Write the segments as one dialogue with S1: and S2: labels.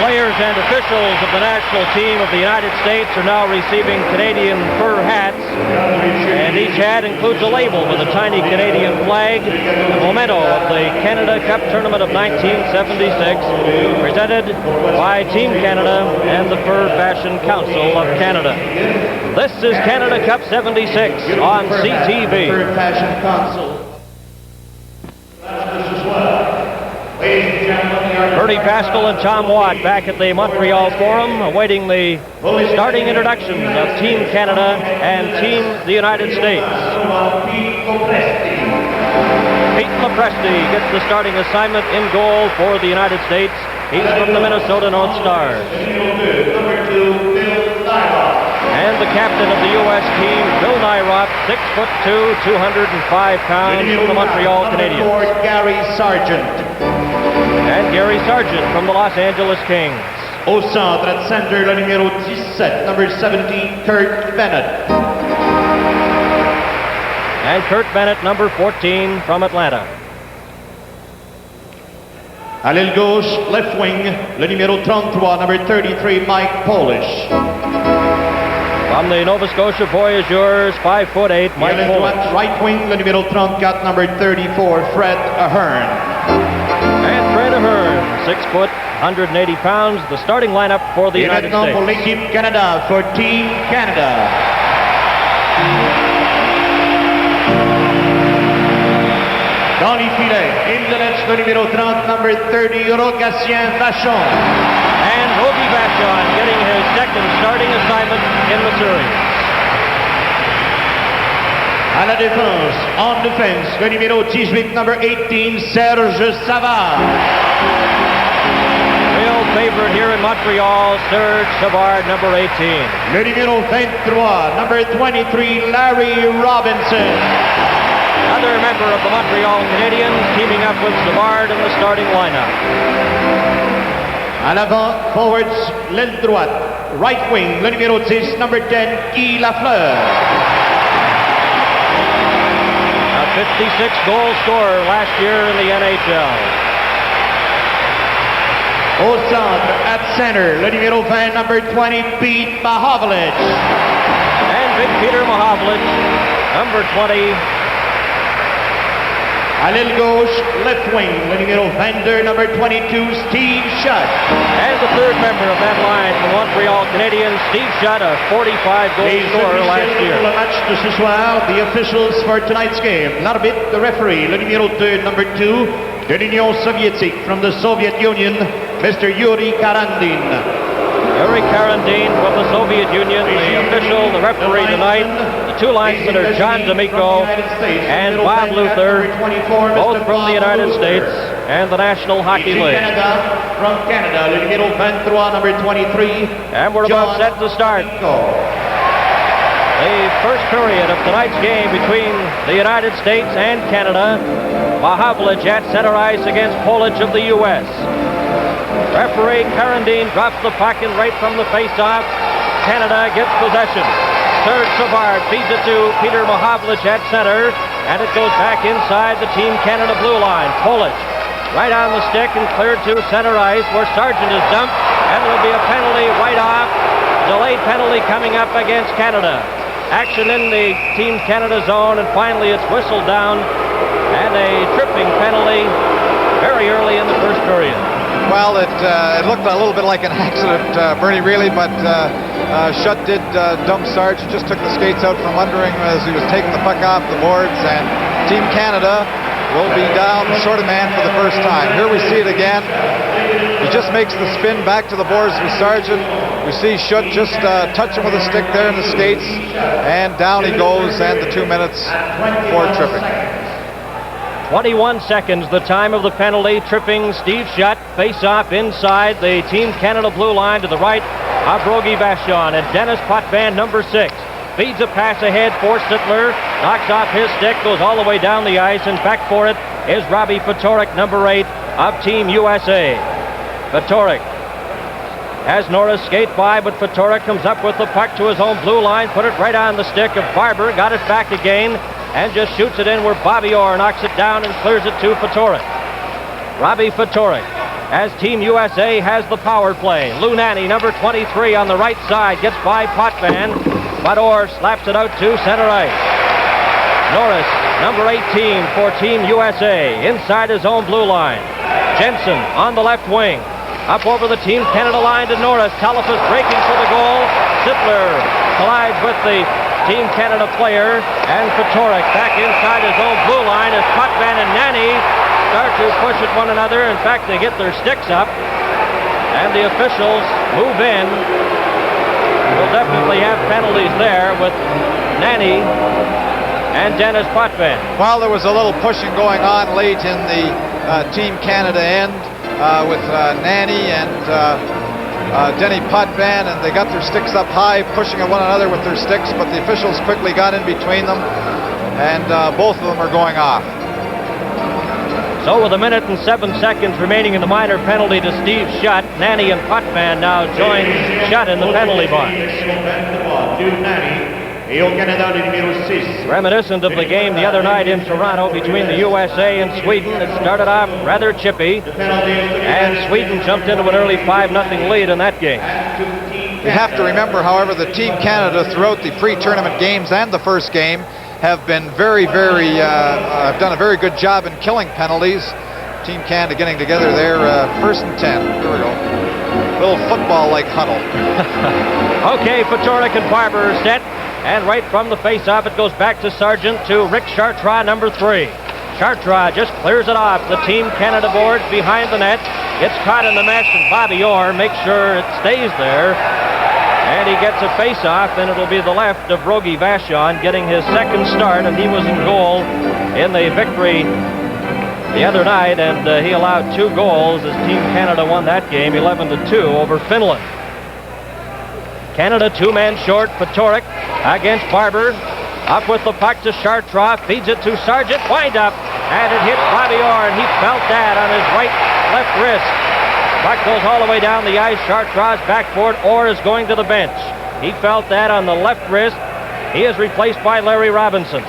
S1: Players and officials of the national team of the United States are now receiving Canadian fur hats, and each hat includes a label with a tiny Canadian flag, a memento of the Canada Cup Tournament of 1976, presented by Team Canada and the Fur Fashion Council of Canada. This is Canada Cup 76 on CTV.
S2: Fur Fashion Council.
S1: Bertie Pascal and Tom Watt back at the Montreal Forum, awaiting the starting introductions of Team Canada and Team the United States. Pete Lepresti gets the starting assignment in goal for the United States. He's from the Minnesota North Stars. And the captain of the U.S. team, Bill Nyroth, 6'2", 205 pounds, from the Montreal Canadiens.
S2: Gary Sargent.
S1: And Gary Sargent from the Los Angeles Kings.
S2: Au centre, at center, le numéro 17, number 17, Kurt Bennett.
S1: And Kurt Bennett, number 14, from Atlanta.
S2: À l'aile gauche, left wing, le numéro 33, number 33, Mike Polish.
S1: From the Nova Scotia Voyageurs, 5'8", Mike Polish.
S2: Right wing, le numéro 34, number 34, Fred Ahern.
S1: And Fred Ahern, 6 foot, 180 pounds, the starting lineup for the United States.
S2: Pour l'équipe Canada, for Team Canada. Dans les filets, in the net, le numéro 30, number 30, Rogatien Vachon.
S1: And Rogie Vachon getting his second starting assignment in the series.
S2: À la défense, en défense, le numéro 18, number 18, Serge Savard.
S1: Real favorite here in Montreal, Serge Savard, number 18.
S2: Le numéro 23, number 23, Larry Robinson.
S1: Another member of the Montreal Canadiens teaming up with Savard in the starting lineup.
S2: À l'avant, forwards, l'aile droite, right wing, le numéro 10, number 10, Guy Lafleur.
S1: 56-goal scorer last year in the NHL.
S2: Au centre, at center, le numéro 20, number 20, Pete Mahovlich.
S1: And big Peter Mahovlich, number 20.
S2: À l'aile gauche, left wing, le numéro 22, number 22, Steve Shutt.
S1: And the third member of that line from Montreal Canadiens, Steve Shutt, a 45-goal scorer last year.
S2: Pour le match de ce soir, the officials for tonight's game. L'arbitre, the referee, le numéro 2, number 2, de l'Union soviétique, from the Soviet Union, Mr. Yuri Karandin.
S1: Yuri Karandin from the Soviet Union, the official, the referee tonight. The two linesmen are John D'Amico and Bob Luther, both from the United States and the National Hockey League.
S2: From Canada, le numéro 23, number 23.
S1: And we're about set to start the first period of tonight's game between the United States and Canada. Mahovlich at center ice against Polish of the U.S. Referee Karandin drops the puck and right from the face-off, Canada gets possession. Serge Savard feeds it to Peter Mahovlich at center, and it goes back inside the Team Canada blue line. Polish right on the stick and cleared to center ice where Sargent is dumped, and there'll be a penalty right off. Delayed penalty coming up against Canada. Action in the Team Canada zone, and finally it's whistled down, and a tripping penalty very early in the first period.
S3: Well, it looked a little bit like an accident, Bernie, really, but Shutt did dump Sarge. He just took the skates out from under him as he was taking the puck off the boards, and Team Canada will be down short a man for the first time. Here we see it again. He just makes the spin back to the boards with Sargent. We see Shutt just touch him with a stick there in the skates, and down he goes, and the 2 minutes for tripping.
S1: 21 seconds, the time of the penalty, tripping Steve Shutt, face-off inside the Team Canada blue line to the right of Rogie Vachon, and Dennis Potvin, number 6, feeds a pass ahead for Sittler, knocks off his stick, goes all the way down the ice, and back for it is Robbie Ftorek, number 8 of Team USA. Ftorek has Norris skate by, but Ftorek comes up with the puck to his own blue line, put it right on the stick of Barber, got it back again, and just shoots it in where Bobby Orr knocks it down and clears it to Ftorek. Robbie Ftorek as Team USA has the power play. Lou Nanny, number 23 on the right side, gets by Potvin, but Orr slaps it out to center ice. Norris, number 18 for Team USA, inside his own blue line. Jensen on the left wing. Up over the Team Canada line to Norris. Talifas breaking for the goal. Sittler collides with the Team Canada player, and Fatorik back inside his own blue line as Potvin and Nanny start to push at one another. In fact, they get their sticks up, and the officials move in. We'll definitely have penalties there with Nanny and Dennis Potvin.
S3: Well, there was a little pushing going on late in the Team Canada end with Nanny and Denny Potvin, and they got their sticks up high, pushing at one another with their sticks, but the officials quickly got in between them, and both of them are going off.
S1: So with 1 minute and 7 seconds remaining in the minor penalty to Steve Shutt, Nanny and Potvin now join Shutt in the penalty box. Reminiscent of the game the other night in Toronto between the USA and Sweden. It started off rather chippy, and Sweden jumped into an early 5-0 lead in that game.
S3: You have to remember, however, that Team Canada throughout the pre-tournament games and the first game have been have done a very good job in killing penalties. Team Canada getting together there, 1st and 10. Here we go. Little football-like huddle.
S1: Okay, Fatorik and Barber are set. And right from the face-off, it goes back to Sargent to Rick Chartrand, number 3. Chartrand just clears it off the Team Canada boards behind the net. It's caught in the mesh, and Bobby Orr makes sure it stays there. And he gets a face-off, and it'll be the left of Rogie Vachon getting his second start, and he was in goal in the victory the other night, and he allowed 2 goals as Team Canada won that game 11-2 over Finland. Canada 2 men short. Fatorik against Barber. Up with the puck to Chartrand. Feeds it to Sargent. Wind up. And it hits Bobby Orr, and he felt that on his left wrist. Puck goes all the way down the ice. Chartrand's backboard. Orr is going to the bench. He felt that on the left wrist. He is replaced by Larry Robinson.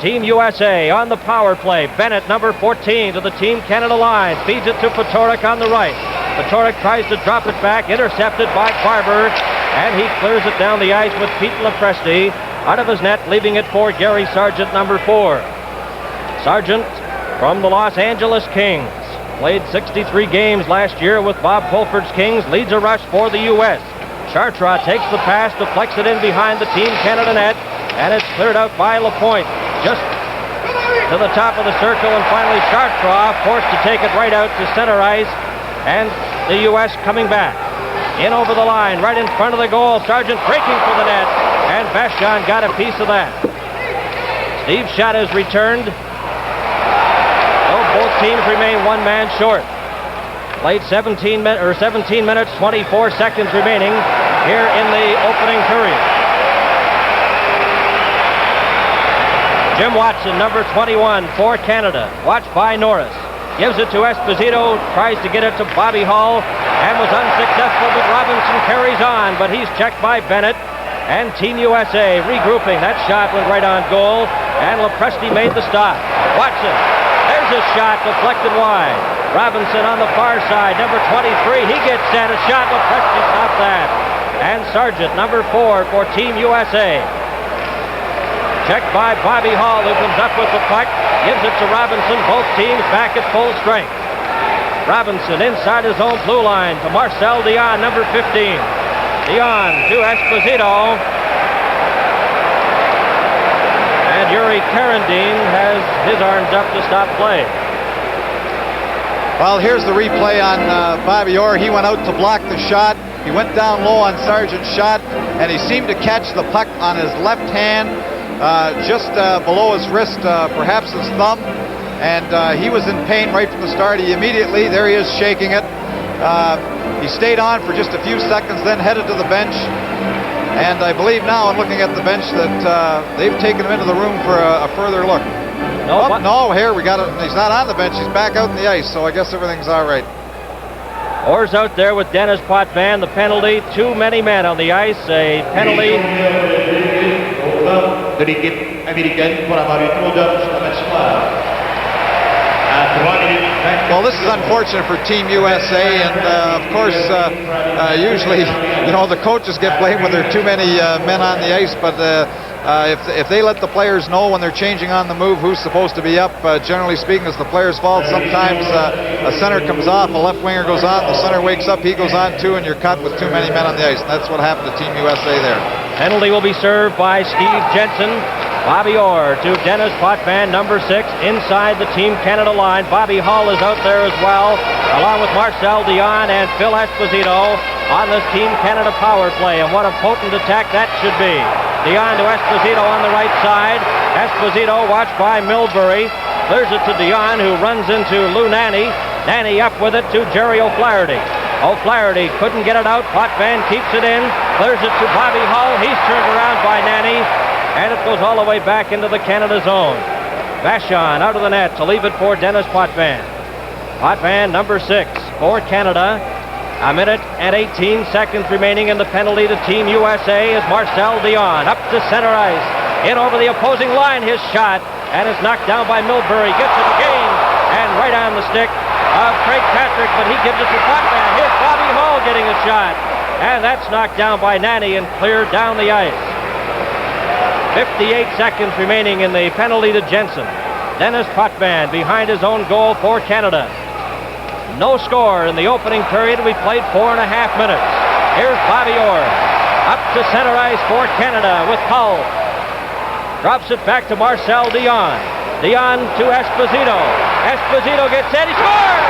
S1: Team USA on the power play. Bennett, number 14, to the Team Canada line. Feeds it to Fatorik on the right. Fatorik tries to drop it back. Intercepted by Barber. And he clears it down the ice with Pete Lepresti out of his net, leaving it for Gary Sargent, number 4. Sargent from the Los Angeles Kings. Played 63 games last year with Bob Pulford's Kings. Leads a rush for the U.S. Chartrand takes the pass, deflects it in behind the Team Canada net, and it's cleared out by Lapointe. Just to the top of the circle, and finally Chartrand forced to take it right out to center ice, and the U.S. coming back. In over the line, right in front of the goal. Sargent breaking for the net, and Vachon got a piece of that. Steve Shutt has returned. So both teams remain 1 man short. Played 17 minutes, 24 seconds remaining here in the opening period. Jim Watson, number 21 for Canada, watched by Norris. Gives it to Esposito, tries to get it to Bobby Hull, and was unsuccessful, but Robinson carries on, but he's checked by Bennett, and Team USA regrouping. That shot went right on goal, and Lepresti made the stop. Watson, there's his shot, deflected wide. Robinson on the far side, number 23, he gets set, a shot, Lepresti stopped that. And Sargent, number 4 for Team USA. Checked by Bobby Hull, who comes up with the puck, gives it to Robinson, both teams back at full strength. Robinson inside his own blue line to Marcel Dion, number 15. Dion to Esposito. And Yuri Karandin has his arms up to stop play.
S3: Well, here's the replay on Bobby Orr. He went out to block the shot. He went down low on Sargent's shot, and he seemed to catch the puck on his left hand, just below his wrist, perhaps his thumb, and he was in pain right from the start. He immediately, there he is shaking it. He stayed on for just a few seconds, then headed to the bench, and I believe now, in looking at the bench, that they've taken him into the room for a further look. No, here we got it. He's not on the bench. He's back out in the ice, so I guess everything's all right.
S1: Orr's out there with Dennis Potvin. The penalty, too many men on the ice. A penalty.
S2: De l'équipe américaine pour avoir eu trop d'hommes sur le match soir. À 3 minutes
S3: Well, this is unfortunate for Team USA, and of course, usually, the coaches get blamed when there are too many men on the ice, but if they let the players know when they're changing on the move who's supposed to be up, generally speaking, it's the player's fault. Sometimes a center comes off, a left winger goes on, the center wakes up, he goes on too, and you're caught with too many men on the ice, and that's what happened to Team USA there.
S1: Penalty will be served by Steve Jensen. Bobby Orr to Dennis Potvin, number 6, inside the Team Canada line. Bobby Hull is out there as well, along with Marcel Dion and Phil Esposito on this Team Canada power play. And what a potent attack that should be. Dion to Esposito on the right side. Esposito watched by Milbury. Clears it to Dion, who runs into Lou Nanny. Nanny up with it to Jerry O'Flaherty. O'Flaherty couldn't get it out. Potvin keeps it in. Clears it to Bobby Hull. He's turned around by Nanny. And it goes all the way back into the Canada zone. Vachon out of the net to leave it for Dennis Potvin. Potvin, number 6 for Canada. A minute and 18 seconds remaining in the penalty to Team USA as Marcel Dion up to center ice. In over the opposing line, his shot. And it's knocked down by Milbury. Gets it again. And right on the stick of Craig Patrick, but he gives it to Potvin. Here's Bobby Hull getting a shot. And that's knocked down by Nanny and cleared down the ice. 58 seconds remaining in the penalty to Jensen. Dennis Potvin behind his own goal for Canada. No score in the opening period. We played 4.5 minutes. Here's Bobby Orr. Up to center ice for Canada with Hull. Drops it back to Marcel Dion. Dion to Esposito. Esposito gets it. He scores!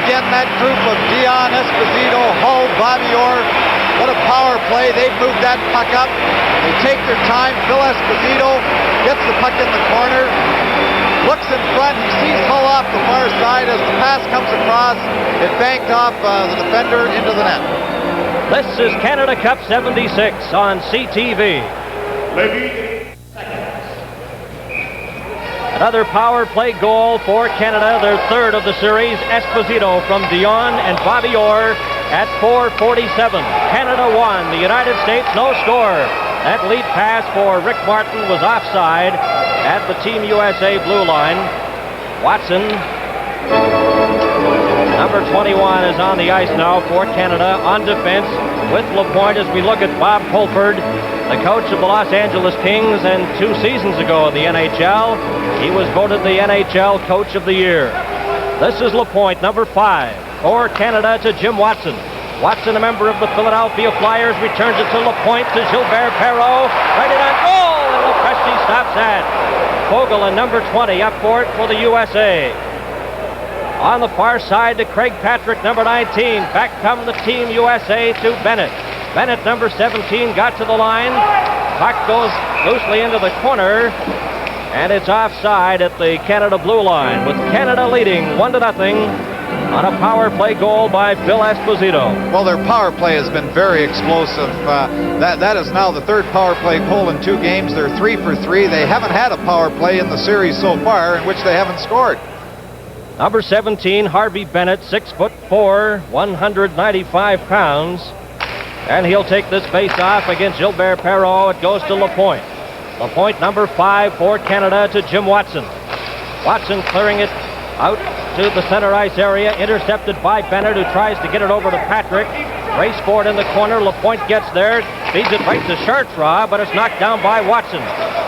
S3: Again, that group of Dion, Esposito, Hull, Bobby Orr, what a power play. They've moved that puck up. They take their time. Phil Esposito gets the puck in the corner, looks in front. He sees Hull off the far side. As the pass comes across, it banked off the defender into the net.
S1: This is Canada Cup 76 on CTV. Another power play goal for Canada, their third of the series. Esposito from Dion and Bobby Orr at 4:47. Canada won. The United States no score. That lead pass for Rick Martin was offside at the Team USA blue line. Watson, number 21, is on the ice now for Canada on defense with LaPointe as we look at Bob Pulford, the coach of the Los Angeles Kings, and 2 seasons ago in the NHL, he was voted the NHL Coach of the Year. This is LaPointe, number 5, for Canada to Jim Watson. Watson, a member of the Philadelphia Flyers, returns it to LaPointe to Gilbert Perreault. Right in on goal, and Lopresti stops that. Fogle and number 20 up for it for the USA. On the far side to Craig Patrick, number 19. Back come the Team USA to Bennett. Bennett, number 17, got to the line. Puck goes loosely into the corner. And it's offside at the Canada blue line, with Canada leading 1-0 on a power play goal by Phil Esposito.
S3: Well, their power play has been very explosive. That is now the third power play goal in 2 games. They're 3 for 3. They haven't had a power play in the series so far in which they haven't scored.
S1: Number 17, Harvey Bennett, 6'4", 195 pounds. And he'll take this face-off against Gilbert Perreault. It goes to LaPointe. LaPointe, number 5 for Canada to Jim Watson. Watson clearing it out to the center ice area, intercepted by Bennett, who tries to get it over to Patrick. Race for it in the corner. LaPointe gets there, feeds it right to Chartrand, but it's knocked down by Watson.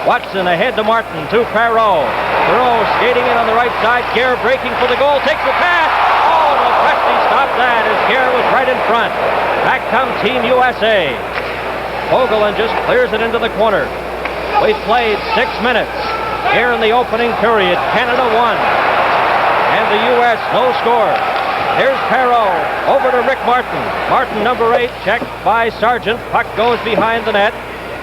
S1: Watson ahead to Martin, to Perreault. Perreault skating in on the right side. Gare breaking for the goal, takes the pass. Oh, Lopresti stopped that as Gare was right in front. Back come Team USA. Fogelin just clears it into the corner. We've played 6 minutes here in the opening period. Canada won. And the U.S. no score. Here's Perreault over to Rick Martin. Martin, number 8, checked by Sargent. Puck goes behind the net.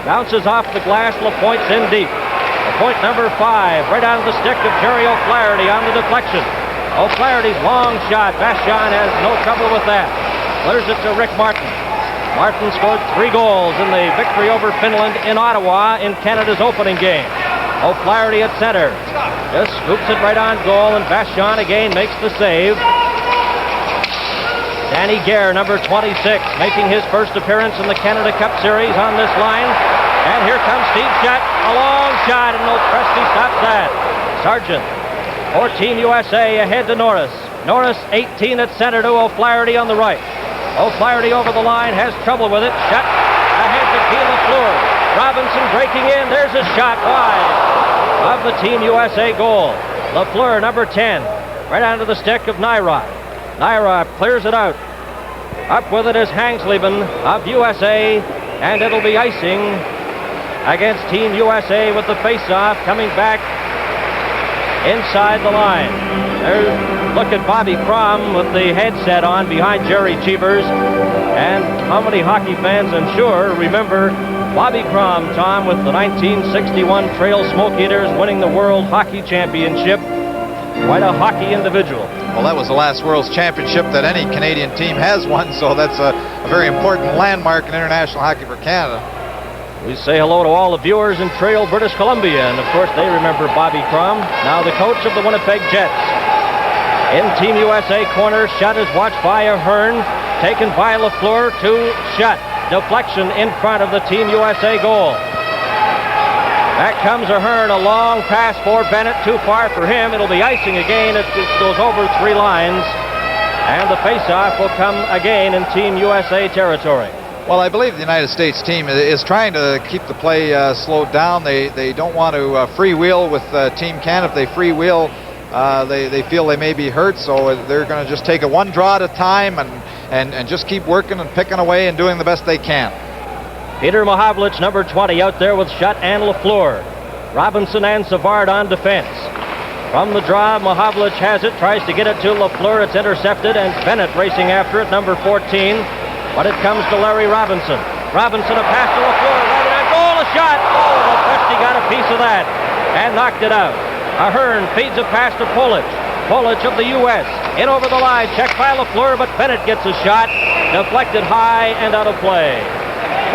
S1: Bounces off the glass. LaPointe's in deep. LaPointe, number 5, right on the stick of Jerry O'Flaherty on the deflection. O'Flaherty's long shot. Vachon has no trouble with that. Clears it to Rick Martin. Martin scored 3 goals in the victory over Finland in Ottawa in Canada's opening game. O'Flaherty at center. Just scoops it right on goal, and Vachon again makes the save. Danny Gare, number 26, making his first appearance in the Canada Cup Series on this line. And here comes Steve Shutt. A long shot, and Lopresti stops that. Sargent for Team USA ahead to Norris. Norris 18 at center to O'Flaherty on the right. O'Flaherty over the line, has trouble with it. Shutt ahead to Guy Lafleur. Robinson breaking in. There's a shot wide of the Team USA goal. Lafleur, number 10, right onto the stick of Naira. Naira clears it out. Up with it is Hangsleben of USA, and it'll be icing against Team USA with the face-off coming back inside the line. Look at Bobby Crom with the headset on behind Jerry Cheevers. And how many hockey fans, I'm sure, remember Bobby Crom, Tom, with the 1961 Trail Smoke Eaters winning the World Hockey Championship. Quite a hockey individual.
S3: Well, that was the last World's Championship that any Canadian team has won, so that's a very important landmark in international hockey for Canada.
S1: We say hello to all the viewers in Trail, British Columbia, and of course they remember Bobby Crom, now the coach of the Winnipeg Jets. In Team USA corner, Shutt is watched by Ahern, taken by Lafleur to Shutt. Deflection in front of the Team USA goal. Back comes Ahern, a long pass for Bennett, too far for him. It'll be icing again. It goes over 3 lines, and the face-off will come again in Team USA territory.
S3: Well, I believe the United States team is trying to keep the play slowed down. They don't want to freewheel with Team Canada. If they freewheel, they feel they may be hurt, so they're going to just take it one draw at a time and just keep working and picking away and doing the best they can.
S1: Peter Mahovlich, number 20, out there with Shutt and Lafleur. Robinson and Savard on defense. From the draw, Mahovlich has it, tries to get it to Lafleur. It's intercepted, and Bennett racing after it, number 14. But it comes to Larry Robinson. Robinson, a pass to Lafleur, right on goal, a shot. Oh, Lopresti got a piece of that and knocked it out. Ahern feeds a pass to Polic. Polic of the U.S. in over the line, checked by Lafleur, but Bennett gets a shot, deflected high and out of play.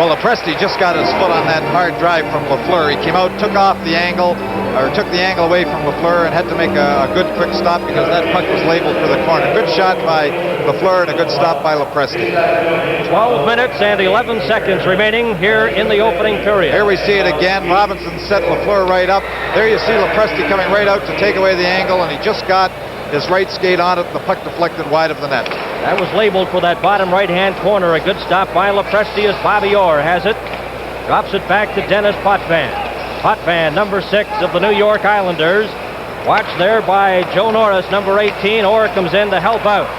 S3: Well, Lopresti just got his foot on that hard drive from Lafleur. He came out, took off the angle, or took the angle away from Lafleur, and had to make a good quick stop because that puck was labeled for the corner. Good shot by Lafleur and a good stop by Lopresti.
S1: 12 minutes and 11 seconds remaining here in the opening period.
S3: Here we see it again. Robinson set Lafleur right up. There you see Lopresti coming right out to take away the angle, and he just got his right skate on it. The puck deflected wide of the net.
S1: That was labeled for that bottom right-hand corner. A good stop by Lopresti as Bobby Orr has it. Drops it back to Dennis Potvin. Potvin, number 6 of the New York Islanders. Watched there by Joe Norris, number 18. Orr comes in to help out.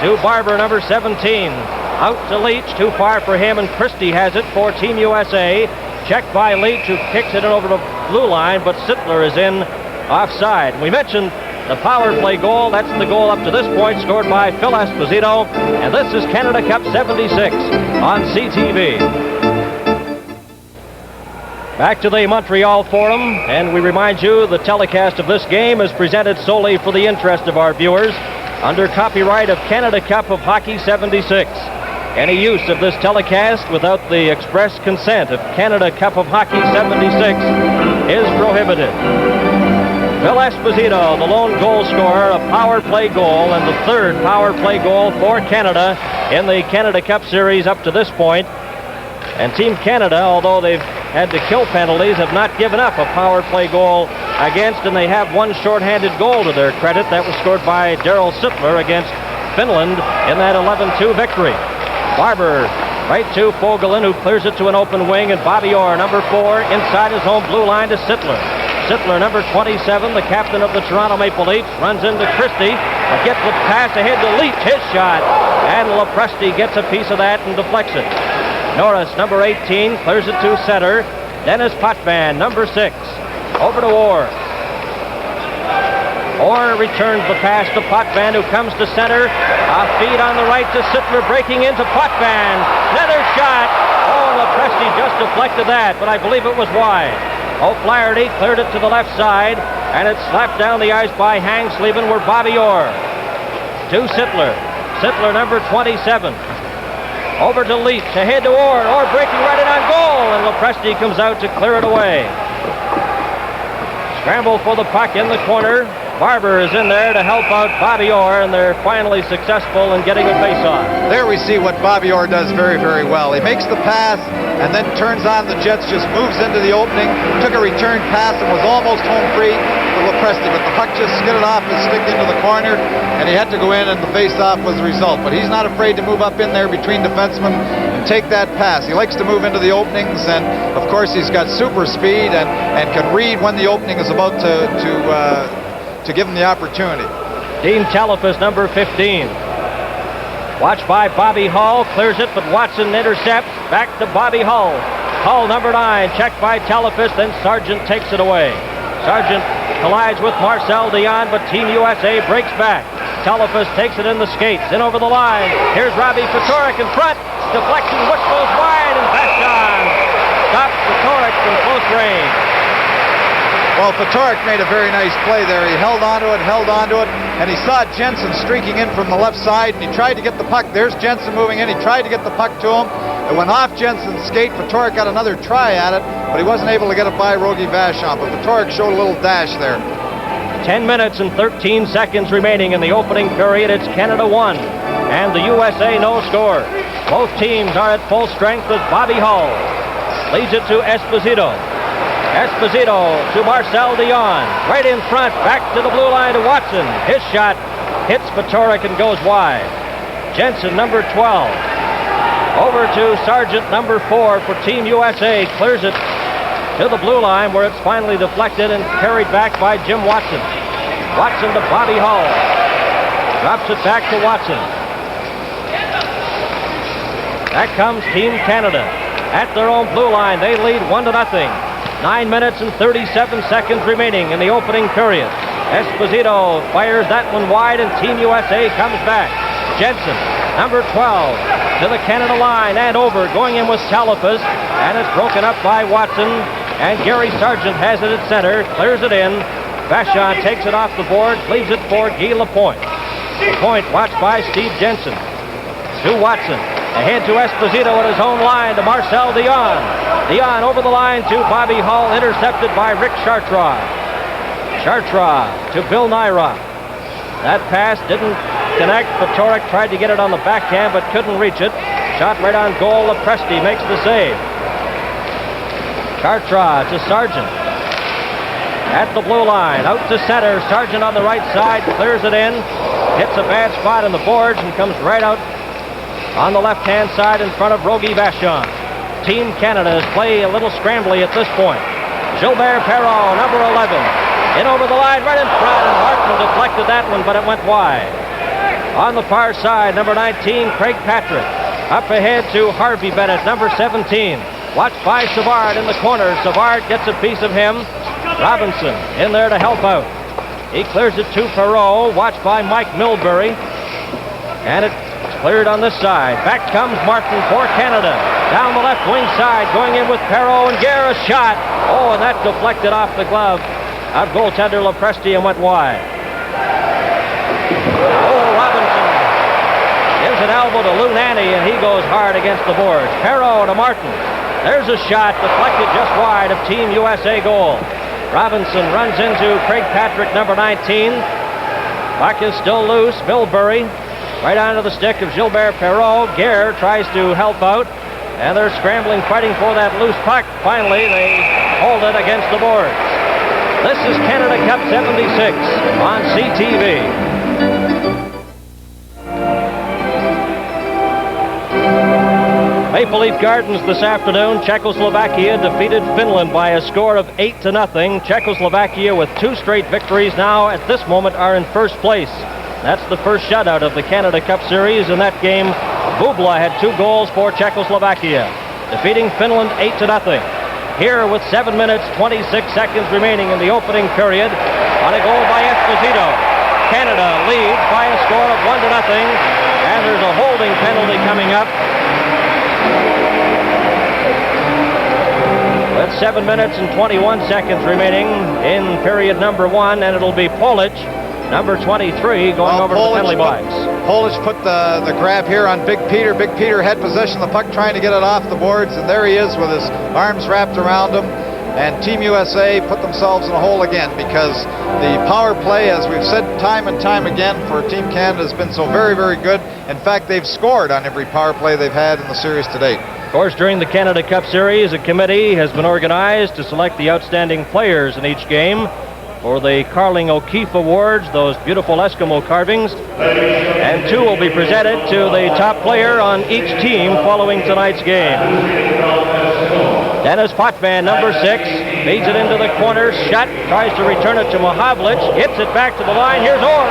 S1: To Barber, number 17. Out to Leach, too far for him, and Christie has it for Team USA. Checked by Leach, who kicks it over the blue line, but Sittler is in offside. We mentioned the power play goal. That's the goal up to this point, scored by Phil Esposito. And this is Canada Cup 76 on CTV. Back to the Montreal Forum, and we remind you the telecast of this game is presented solely for the interest of our viewers under copyright of Canada Cup of Hockey 76. Any use of this telecast without the express consent of Canada Cup of Hockey 76 is prohibited. Phil Esposito, the lone goal scorer, a power play goal, and the third power play goal for Canada in the Canada Cup Series up to this point. And Team Canada, although they've had to kill penalties, have not given up a power play goal against, and they have one shorthanded goal to their credit. That was scored by Daryl Sittler against Finland in that 11-2 victory. Barber right to Fogelin, who clears it to an open wing, and Bobby Orr, number 4, inside his own blue line to Sittler. Sittler, number 27, the captain of the Toronto Maple Leafs, runs into Christie, but gets the pass ahead to Leach, his shot, and Lopresti gets a piece of that and deflects it. Norris, number 18, clears it to center. Dennis Potvin, number 6, over to Orr. Orr returns the pass to Potvin, who comes to center. A feed on the right to Sittler, breaking into Potvin. Another shot. Oh, Lopresti just deflected that, but I believe it was wide. O'Flaherty cleared it to the left side, and it's slapped down the ice by Hangsleben, where Bobby Orr. To Sittler. Sittler, number 27. Over to Leach, ahead to Orr. Orr breaking right in on goal, and Lopresti comes out to clear it away. Scramble for the puck in the corner. Barber is in there to help out Bobby Orr, and they're finally successful in getting a face-off.
S3: There we see what Bobby Orr does very, very well. He makes the pass, and then turns on the jets, just moves into the opening, took a return pass and was almost home free for Lepresti, but the puck just skidded off his stick into the corner, and he had to go in, and the face-off was the result. But he's not afraid to move up in there between defensemen and take that pass. He likes to move into the openings, and of course he's got super speed and can read when the opening is about to give him the opportunity.
S1: Dean Talifas, number 15. Watched by Bobby Hull, clears it, but Watson intercepts. Back to Bobby Hull. Hull, number 9, checked by Talifas, then Sargent takes it away. Sargent collides with Marcel Dion, but Team USA breaks back. Talifas takes it in the skates, in over the line. Here's Robbie Fatorik in front. Deflection, which goes wide, and Vashon stops Fatorik from close range.
S3: Well, Fatorik made a very nice play there. He held onto it, and he saw Jensen streaking in from the left side, and he tried to get the puck. There's Jensen moving in. He tried to get the puck to him. It went off Jensen's skate. Fatorik got another try at it, but he wasn't able to get it by Rogie Vachon. But Fatorik showed a little dash there.
S1: 10 minutes and 13 seconds remaining in the opening period. It's Canada 1, and the USA no score. Both teams are at full strength with Bobby Hull. Leads it to Esposito. Esposito to Marcel Dion. Right in front, back to the blue line to Watson. His shot hits Fatorik and goes wide. Jensen, number 12. Over to Sargent, number 4 for Team USA. Clears it to the blue line where it's finally deflected and carried back by Jim Watson. Watson to Bobby Hull. Drops it back to Watson. Back comes Team Canada. At their own blue line, they lead 1-0. 9 minutes and 37 seconds remaining in the opening period. Esposito fires that one wide, and Team USA comes back. Jensen, number 12, to the Canada line and over, going in with Talifas, and it's broken up by Watson, and Gary Sargent has it at center, clears it in. Vachon takes it off the board, leaves it for Guy Lapointe. Lapointe watched by Steve Jensen. To Watson. Ahead to Esposito at his own line to Marcel Dion. Dion over the line to Bobby Hull, intercepted by Rick Chartrand. Chartrand to Bill Nyrock. That pass didn't connect. Fatorik tried to get it on the backhand but couldn't reach it. Shot right on goal. Lepresti makes the save. Chartrand to Sargent. At the blue line, out to center. Sargent on the right side, clears it in. Hits a bad spot on the boards and comes right out on the left-hand side in front of Rogie Vachon. Team Canada's play a little scrambly at this point. Gilbert Perron, number 11. In over the line, right in front, and Martin deflected that one, but it went wide. On the far side, number 19, Craig Patrick. Up ahead to Harvey Bennett, number 17. Watched by Savard in the corner. Savard gets a piece of him. Robinson in there to help out. He clears it to Perreault, watched by Mike Milbury. And it's cleared on this side. Back comes Martin for Canada. Down the left wing side, going in with Perreault, and Gare a shot. Oh, and that deflected off the glove of goaltender Lepresti and went wide. Oh, Robinson gives an elbow to Lou Nanne, and he goes hard against the boards. Perreault to Martin. There's a shot deflected just wide of Team USA goal. Robinson runs into Craig Patrick, number 19. Puck is still loose. Milbury right onto the stick of Gilbert Perreault. Gare tries to help out, and they're scrambling, fighting for that loose puck. Finally, they hold it against the boards. This is Canada Cup 76 on CTV. Maple Leaf Gardens this afternoon. Czechoslovakia defeated Finland by a score of 8-0. Czechoslovakia, with 2 straight victories, now at this moment are in first place. That's the first shutout of the Canada Cup Series. In that game, Bubla had 2 goals for Czechoslovakia, defeating Finland 8-0. Here, with 7 minutes, 26 seconds remaining in the opening period, on a goal by Esposito, Canada leads by a score of 1-0, and there's a holding penalty coming up. With 7 minutes and 21 seconds remaining in period number 1, and it'll be Polic, number 23, going over to the penalty box.
S3: Polic put the grab here on Big Peter. Big Peter had possession of the puck, trying to get it off the boards, and there he is with his arms wrapped around him. And Team USA put themselves in a hole again, because the power play, as we've said time and time again, for Team Canada has been so very, very good. In fact, they've scored on every power play they've had in the series to date.
S1: Of course, during the Canada Cup Series, a committee has been organized to select the outstanding players in each game for the Carling O'Keefe Awards, those beautiful Eskimo carvings. And 2 will be presented to the top player on each team following tonight's game. Dennis Potvin, number 6, feeds it into the corner. Shot, tries to return it to Mahavlich, hits it back to the line. Here's Orr,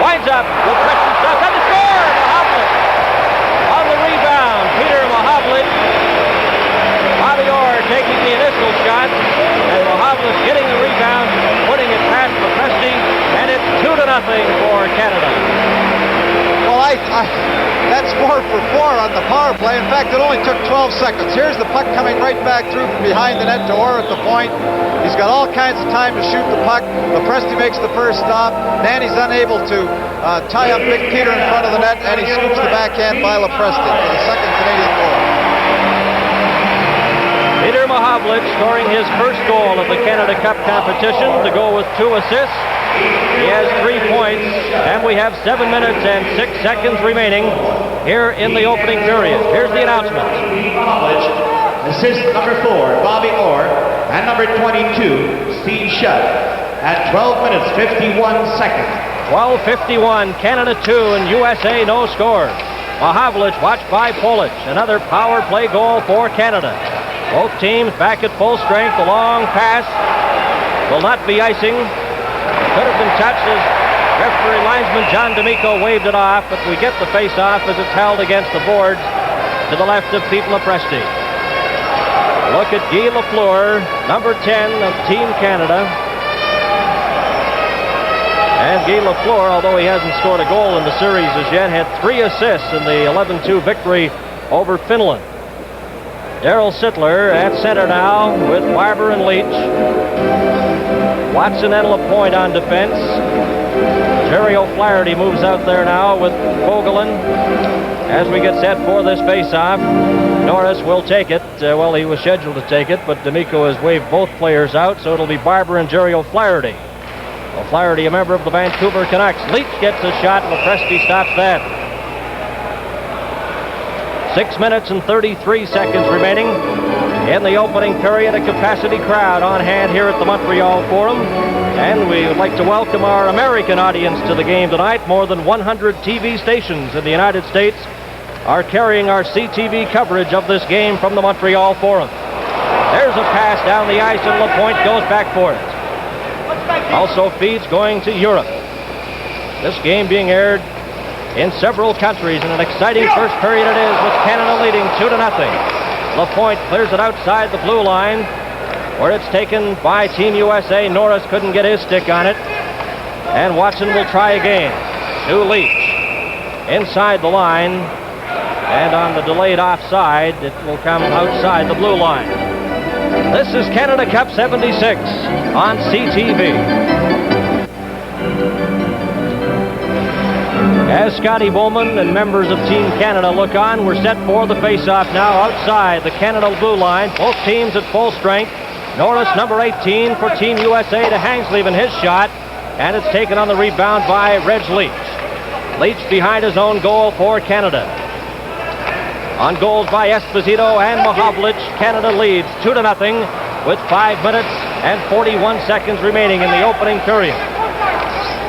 S1: winds up, the pressure stops, and the score! Mahavlich on the rebound. Peter Mahavlich. Bobby Orr taking the initial shot, and Mahavlich getting the rebound, putting it past Lepresti, and it's 2-0 for Canada.
S3: Well, that's 4 for 4 on the power play. In fact, it only took 12 seconds. Here's the puck coming right back through from behind the net to Orr at the point. He's got all kinds of time to shoot the puck. Lepresti makes the first stop. Nanny's unable to tie up Big Peter in front of the net, and he scoops the backhand by Lepresti for the second Canadian goal.
S1: Peter Mahavlich scoring his first goal of the Canada Cup competition to go with 2 assists. He has 3 points, and we have 7 minutes and 6 seconds remaining here in the opening period. Here's the announcement.
S2: Assist number 4, Bobby Orr, and number 22, Steve Shutt, at 12 minutes, 51 seconds.
S1: 12:51, Canada 2 and USA no score. Mahavlich watched by Polish. Another power play goal for Canada. Both teams back at full strength. The long pass will not be icing. Could have been touched as referee linesman John D'Amico waved it off, but we get the face-off as it's held against the boards to the left of Pete Lepresti. Look at Guy Lafleur, number 10 of Team Canada. And Guy Lafleur, although he hasn't scored a goal in the series as yet, had 3 assists in the 11-2 victory over Finland. Darryl Sittler at center now with Barber and Leach. Watson and LaPointe on defense. Jerry O'Flaherty moves out there now with Vogelin as we get set for this face-off. Norris will take it. Well, he was scheduled to take it, but D'Amico has waved both players out, so it'll be Barber and Jerry O'Flaherty. O'Flaherty, a member of the Vancouver Canucks. Leach gets a shot. Lepresti stops that. 6 minutes and 33 seconds remaining in the opening period. A capacity crowd on hand here at the Montreal Forum. And we would like to welcome our American audience to the game tonight. More than 100 TV stations in the United States are carrying our CTV coverage of this game from the Montreal Forum. There's a pass down the ice, and LaPointe goes back for it. Also feeds going to Europe. This game being aired in several countries, and an exciting first period it is, with Canada leading 2-0. LaPointe clears it outside the blue line, where it's taken by Team USA. Norris couldn't get his stick on it, and Watson will try again. To Leach. Inside the line, and on the delayed offside, it will come outside the blue line. This is Canada Cup 76 on CTV. As Scotty Bowman and members of Team Canada look on, we're set for the face-off now outside the Canada blue line. Both teams at full strength. Norris, number 18 for Team USA, to Hangsleven his shot, and it's taken on the rebound by Reg Leach. Leach behind his own goal for Canada. On goals by Esposito and Mahavlich, Canada leads 2-0 with 5 minutes and 41 seconds remaining in the opening period.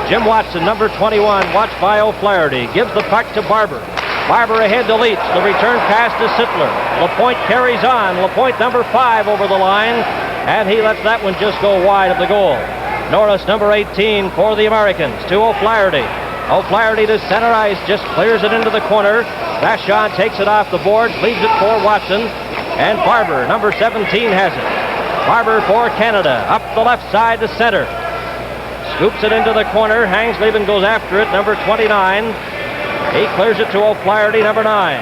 S1: Jim Watson, number 21, watched by O'Flaherty, gives the puck to Barber. Barber ahead to Leach. The return pass to Sittler. LaPointe carries on. LaPointe, number 5, over the line, and he lets that one just go wide of the goal. Norris, number 18, for the Americans, to O'Flaherty. O'Flaherty to center ice, just clears it into the corner. Vachon takes it off the boards, leaves it for Watson, and Barber, number 17, has it. Barber for Canada, up the left side to center. Scoops it into the corner. Hangsleven goes after it, number 29. He clears it to O'Flaherty, number 9.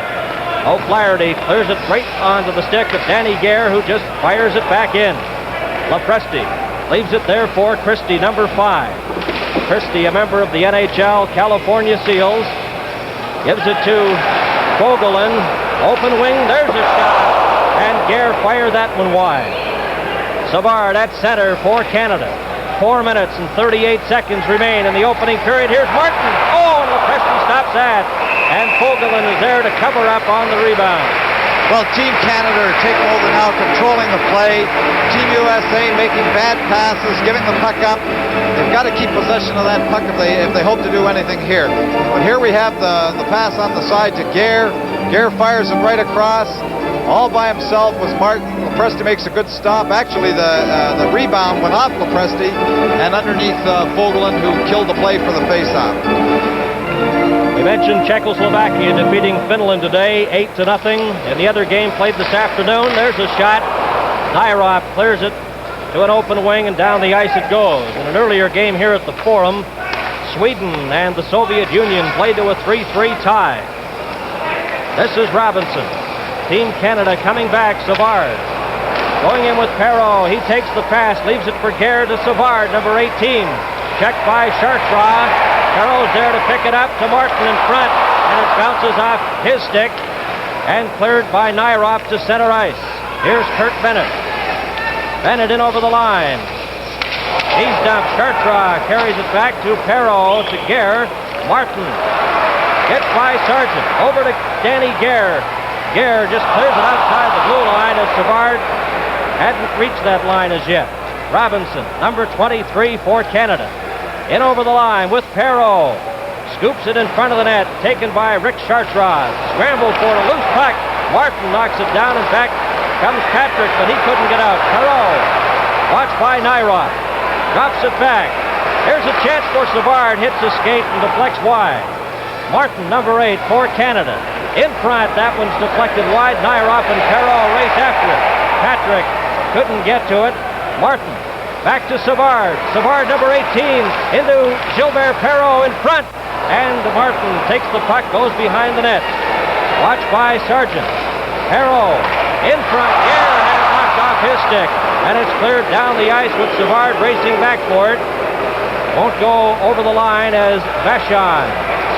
S1: O'Flaherty clears it right onto the stick of Danny Gare, who just fires it back in. Lepresti leaves it there for Christie, number 5. Christie, a member of the NHL California Seals, gives it to Vogelin. Open wing, there's a shot. And Gare fired that one wide. Savard at center for Canada. 4 minutes and 38 seconds remain in the opening period. Here's Martin. Oh, and Lepresti stops that. And Vogelin is there to cover up on the rebound.
S3: Well, Team Canada are taking over now, controlling the play. Team USA making bad passes, giving the puck up. They've got to keep possession of that puck if they hope to do anything here. But here we have the pass on the side to Gare. Gare fires it right across. All by himself was Martin. Lepresti makes a good stop. Actually, the rebound went off Lepresti and underneath Fogelin, who killed the play for the faceoff.
S1: We mentioned Czechoslovakia defeating Finland today, 8-0. In the other game played this afternoon, there's a shot. Nairov clears it to an open wing, and down the ice it goes. In an earlier game here at the Forum, Sweden and the Soviet Union played to a 3-3 tie. This is Robinson. Team Canada coming back. Savard going in with Perreault. He takes the pass, leaves it for Gare to Savard, number 18. Checked by Chartrand. Perreault's there to pick it up to Martin in front, and it bounces off his stick and cleared by Nairov to center ice. Here's Kurt Bennett. Bennett in over the line. He's dumped. Chartrand carries it back to Perreault, to Gare. Martin gets by Sargent. Over to Danny Gare. Gare just clears it outside the blue line as Savard hadn't reached that line as yet. Robinson, number 23 for Canada. In over the line with Perreault. Scoops it in front of the net. Taken by Rick Chartrand. Scramble for a loose puck. Martin knocks it down, and back comes Patrick, but he couldn't get out. Perreault, watched by Nairov. Drops it back. Here's a chance for Savard. Hits the skate and deflects wide. Martin, number 8 for Canada. In front, that one's deflected wide. Nairov and Perreault race after it. Patrick couldn't get to it. Martin back to Savard. Savard, number 18, into Gilbert Perreault in front. And Martin takes the puck, goes behind the net. Watched by Sargent. Perreault in front. Gare had it knocked off his stick. And it's cleared down the ice with Savard racing back for it. Won't go over the line as Vachon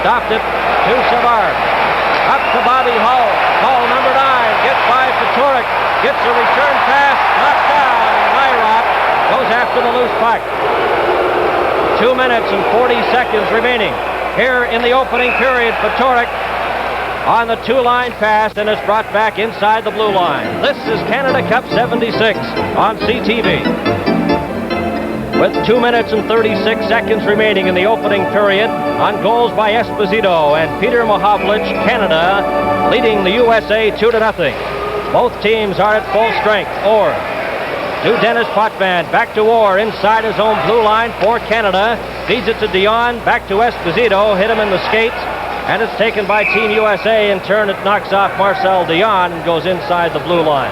S1: stopped it to Savard. Up to Bobby Hull. Hull, number 9, gets by Fatorik. Gets a return pass. Knocked down. Nairov goes after the loose puck. 2 minutes and 40 seconds remaining. Here in the opening period, Fatorik on the two-line pass, and it's brought back inside the blue line. This is Canada Cup 76 on CTV. With 2 minutes and 36 seconds remaining in the opening period, on goals by Esposito and Peter Mahovlich, Canada leading the USA 2-0. Both teams are at full strength. Orr to Dennis Potvin, back to Orr inside his own blue line for Canada. Feeds it to Dion, back to Esposito, hit him in the skates, and it's taken by Team USA. In turn, it knocks off Marcel Dion and goes inside the blue line.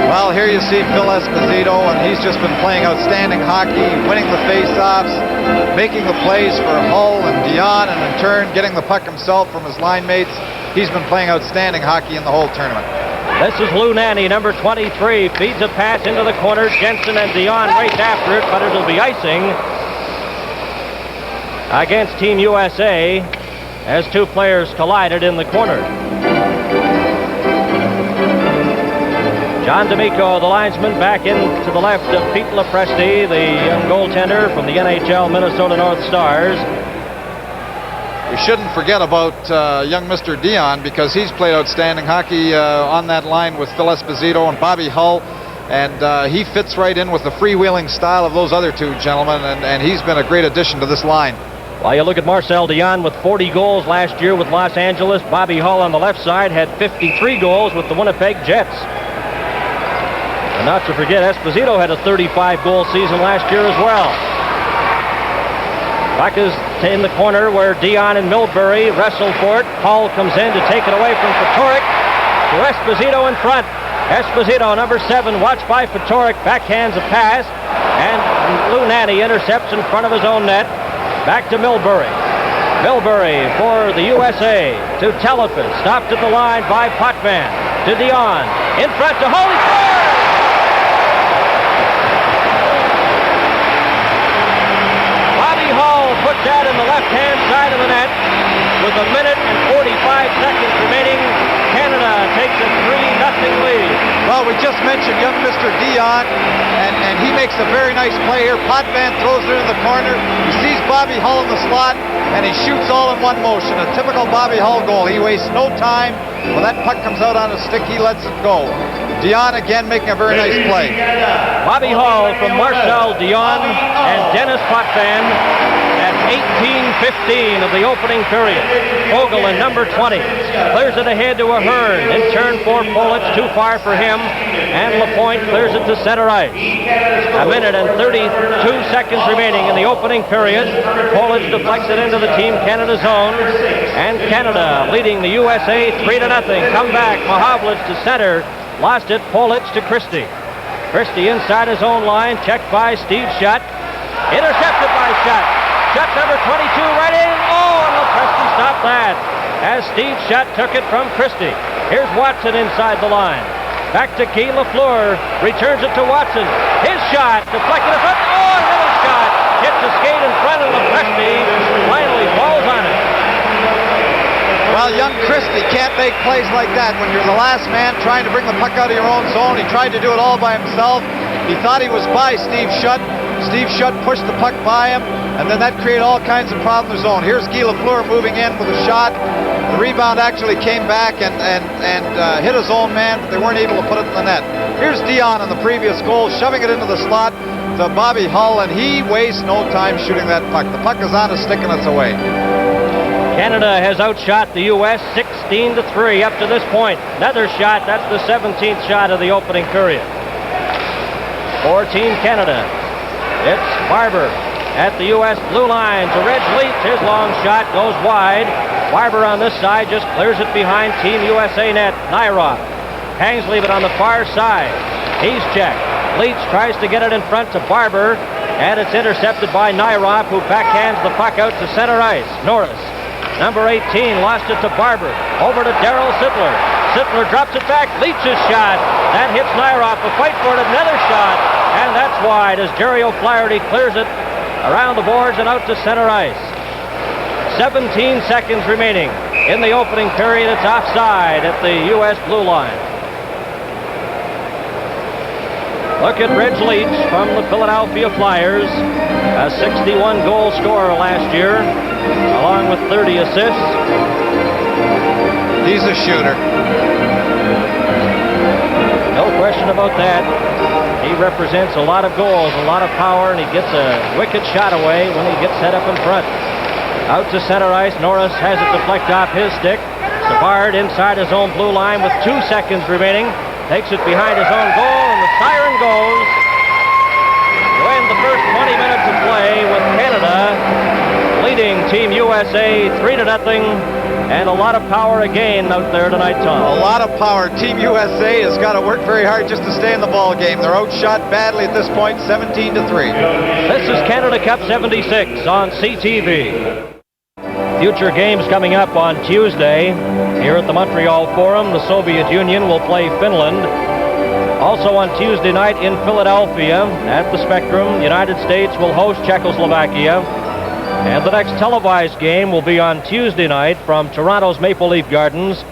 S3: Well, here you see Phil Esposito, and he's just been playing outstanding hockey, winning the face-offs, making the plays for Hull and Dion, and in turn getting the puck himself from his line mates. He's been playing outstanding hockey in the whole tournament.
S1: This is Lou Nanne, number 23, feeds a pass into the corner. Jensen and Dion race after it, but it'll be icing against Team USA as two players collided in the corner. John D'Amico, the linesman, back in to the left of Pete Lepresti, the young goaltender from the NHL Minnesota North Stars.
S3: We shouldn't forget about young Mr. Dion, because he's played outstanding hockey on that line with Phil Esposito and Bobby Hull, and he fits right in with the freewheeling style of those other two gentlemen, and he's been a great addition to this line.
S1: While you look at Marcel Dion with 40 goals last year with Los Angeles, Bobby Hull on the left side had 53 goals with the Winnipeg Jets. And not to forget, Esposito had a 35-goal season last year as well. Puck is in the corner where Dion and Milbury wrestle for it. Hull comes in to take it away from Fatorik. To Esposito in front. Esposito, number 7, watched by Fatorik, backhands a pass, and Lou Nanne intercepts in front of his own net. Back to Milbury. Milbury for the USA to Telefis. Stopped at the line by Potvin. To Dion. In front to Hull. He scores! Put that in the left-hand side of the net with 1 minute and 45 seconds remaining. Canada takes a 3-0 lead.
S3: Well, we just mentioned young Mr. Dion, and he makes a very nice play here. Potvin throws it in the corner. He sees Bobby Hull in the slot. and he shoots all in one motion. A typical Bobby Hull goal. He wastes no time. When that puck comes out on a stick, he lets it go. Dion again making a very nice play.
S1: Bobby Hull from Marcel Dion and Dennis Potvin at 18:15 of the opening period. Vogel in number 20 clears it ahead to Ahern. In turn for Politz, too far for him, and Lapointe clears it to center ice. A minute and 32 seconds remaining in the opening period. Politz deflects it into the Team Canada zone, and Canada leading the USA 3-0. Come back, Mahavlich to center. Lost it, Politz to Christie. Christie inside his own line, checked by Steve Shutt. Intercepted by Shutt. Shutt number 22 right in. Oh, and Lepresti stopped that as Steve Shutt took it from Christie. Here's Watson inside the line. Back to Guy Lafleur. Returns it to Watson. His shot deflected in front. Oh, another shot. Hits the skate in front of Lepresti. Finally falls on it.
S3: Well, young Christie can't make plays like that when you're the last man trying to bring the puck out of your own zone. He tried to do it all by himself. He thought he was by Steve Shutt. Steve Shutt pushed the puck by him, and then that created all kinds of problems in the zone. Here's Guy Lafleur moving in with a shot. The rebound actually came back and hit his own man, but they weren't able to put it in the net. Here's Dion on the previous goal, shoving it into the slot to Bobby Hull, and he wastes no time shooting that puck. The puck is on a stick and it's away.
S1: Canada has outshot the U.S. 16-3 up to this point. Another shot, that's the 17th shot of the opening period. For Team Canada, it's Barber at the U.S. blue line to Reg Leach. His long shot goes wide. Barber on this side just clears it behind Team USA net. Nyroff hangs leave it on the far side. He's checked. Leach tries to get it in front to Barber, and it's intercepted by Nyroff, who backhands the puck out to center ice. Norris, number 18, lost it to Barber. Over to Darryl Sittler. Sittler drops it back. Leach's shot. That hits Nyroff. A fight for it. Another shot. And that's wide as Jerry O'Flaherty clears it around the boards and out to center ice. 17 seconds remaining in the opening period. It's offside at the U.S. blue line. Look at Reg Leach from the Philadelphia Flyers, a 61-goal scorer last year, along with 30 assists.
S3: He's a shooter.
S1: No question about that. He represents a lot of goals, a lot of power, and he gets a wicked shot away when he gets set up in front. Out to center ice, Norris has it deflect off his stick. Savard inside his own blue line with 2 seconds remaining. Takes it behind his own goal, and the siren goes to end the first 20 minutes of play with Canada leading Team USA 3-0, and a lot of power again out there tonight, Tom.
S3: A lot of power. Team USA has got to work very hard just to stay in the ball game. They're outshot badly at this point, 17-3.
S1: This is Canada Cup 76 on CTV. Future games coming up on Tuesday here at the Montreal Forum. The Soviet Union will play Finland. Also on Tuesday night in Philadelphia at the Spectrum, the United States will host Czechoslovakia. And the next televised game will be on Tuesday night from Toronto's Maple Leaf Gardens,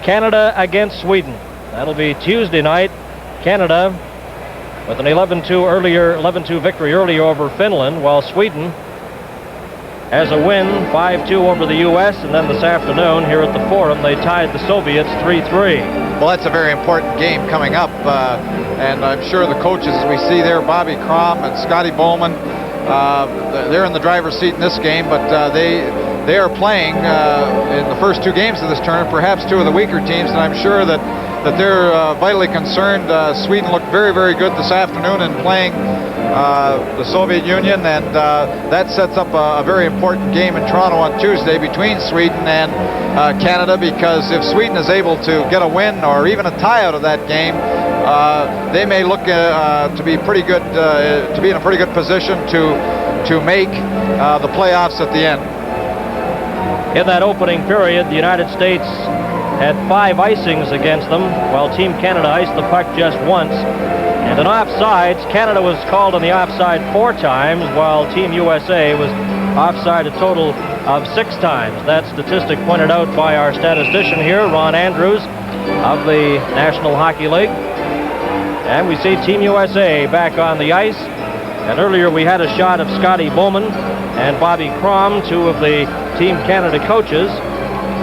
S1: Canada against Sweden. That'll be Tuesday night. Canada with an 11-2 victory earlier over Finland, while Sweden has a win 5-2 over the U.S., and then this afternoon here at the Forum they tied the Soviets 3-3.
S3: Well, that's a very important game coming up, and I'm sure the coaches we see there, Bobby Crom and Scotty Bowman, they're in the driver's seat in this game, but they are playing in the first 2 games of this tournament, perhaps 2 of the weaker teams, and I'm sure that they're vitally concerned. Sweden looked very, very good this afternoon in playing the Soviet Union, and that sets up a very important game in Toronto on Tuesday between Sweden and Canada, because if Sweden is able to get a win or even a tie out of that game, they may look to be pretty good, to be in a pretty good position to make the playoffs at the end.
S1: In that opening period, the United States had 5 icings against them, while Team Canada iced the puck just once. And in offsides, Canada was called on the offside 4 times, while Team USA was offside a total of 6 times. That statistic pointed out by our statistician here, Ron Andrews, of the National Hockey League. And we see Team USA back on the ice. And earlier we had a shot of Scotty Bowman and Bobby Crom, two of the Team Canada coaches.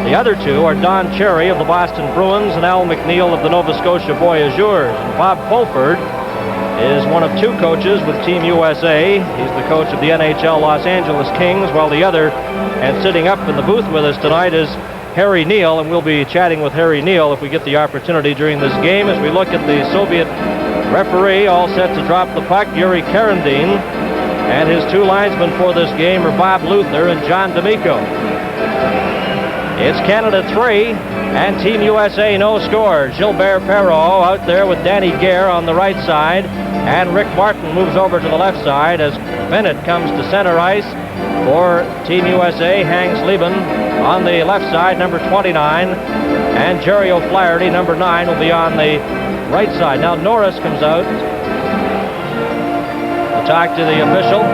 S1: The other two are Don Cherry of the Boston Bruins and Al McNeil of the Nova Scotia Voyageurs. And Bob Fulford is one of two coaches with Team USA. He's the coach of the NHL Los Angeles Kings, while the other, and sitting up in the booth with us tonight, is Harry Neal, and we'll be chatting with Harry Neal if we get the opportunity during this game as we look at the Soviet referee all set to drop the puck, Yuri Karandin, and his two linesmen for this game are Bob Luther and John D'Amico. It's Canada 3 and Team USA no score. Gilbert Perreault out there with Danny Gare on the right side, and Rick Martin moves over to the left side as Bennett comes to center ice for Team USA. Hangs Lieben on the left side, number 29, and Jerry O'Flaherty, number 9, will be on the right side. Now Norris comes out to talk to the official.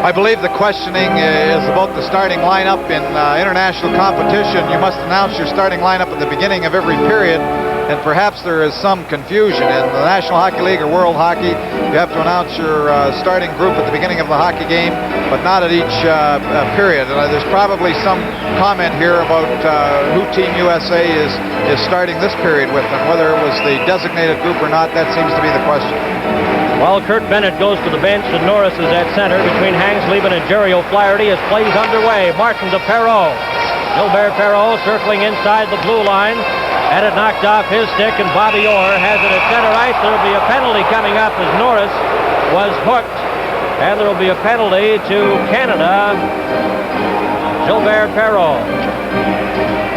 S3: I believe the questioning is about the starting lineup. In international competition, you must announce your starting lineup at the beginning of every period, and perhaps there is some confusion. In the National Hockey League or World Hockey, you have to announce your starting group at the beginning of the hockey game, but not at each period. And there's probably some comment here about who Team USA is starting this period with, and whether it was the designated group or not. That seems to be the question.
S1: Well, Kurt Bennett goes to the bench, and Norris is at center between Hangs Lieben and Jerry O'Flaherty as plays underway. Martin to Perreault. Gilbert Perreault circling inside the blue line. Had it knocked off his stick, and Bobby Orr has it at center ice. There will be a penalty coming up as Norris was hooked, and there will be a penalty to Canada. Gilbert Perreault.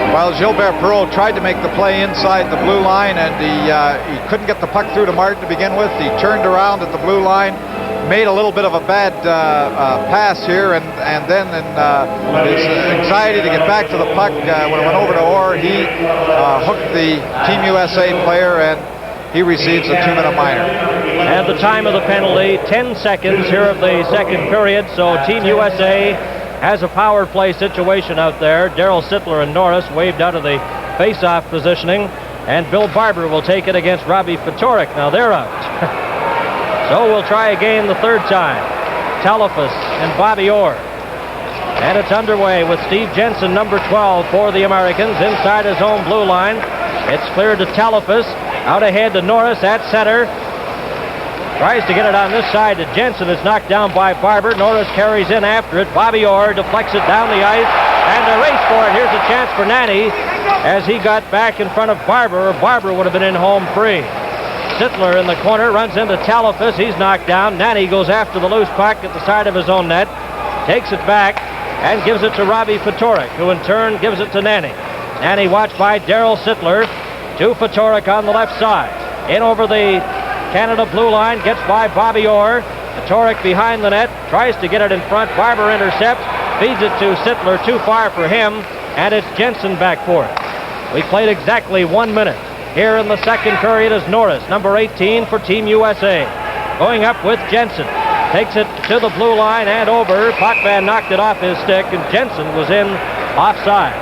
S3: Well, Gilbert Perreault tried to make the play inside the blue line, and he couldn't get the puck through to Martin to begin with. He turned around at the blue line, made a little bit of a bad pass here, and then in his anxiety to get back to the puck, when it went over to Orr, he hooked the Team USA player, and he receives a 2-minute minor.
S1: And the time of the penalty, 10 seconds here of the second period, so Team USA has a power play situation out there. Darryl Sittler and Norris waved out of the face-off positioning, and Bill Barber will take it against Robbie Fatorik. Now they're out. So we'll try again the third time. Talafas and Bobby Orr. And it's underway with Steve Jensen, number 12, for the Americans, inside his own blue line. It's cleared to Talafas, out ahead to Norris at center. Tries to get it on this side to Jensen. It's knocked down by Barber. Norris carries in after it. Bobby Orr deflects it down the ice, and a race for it. Here's a chance for Nanny as he got back in front of Barber. Barber would have been in home free. Sittler in the corner runs into Talafas. He's knocked down. Nanny goes after the loose puck at the side of his own net, takes it back, and gives it to Robbie Fatorik, who in turn gives it to Nanny. Nanny watched by Darryl Sittler to Fatorik on the left side. In over the Canada blue line, gets by Bobby Orr. Fatorik behind the net, tries to get it in front. Barber intercepts, feeds it to Sittler, too far for him, and it's Jensen back for it. We played exactly 1 minute. Here in the second period is Norris, number 18 for Team USA. Going up with Jensen. Takes it to the blue line and over. Potvin knocked it off his stick, and Jensen was in offside.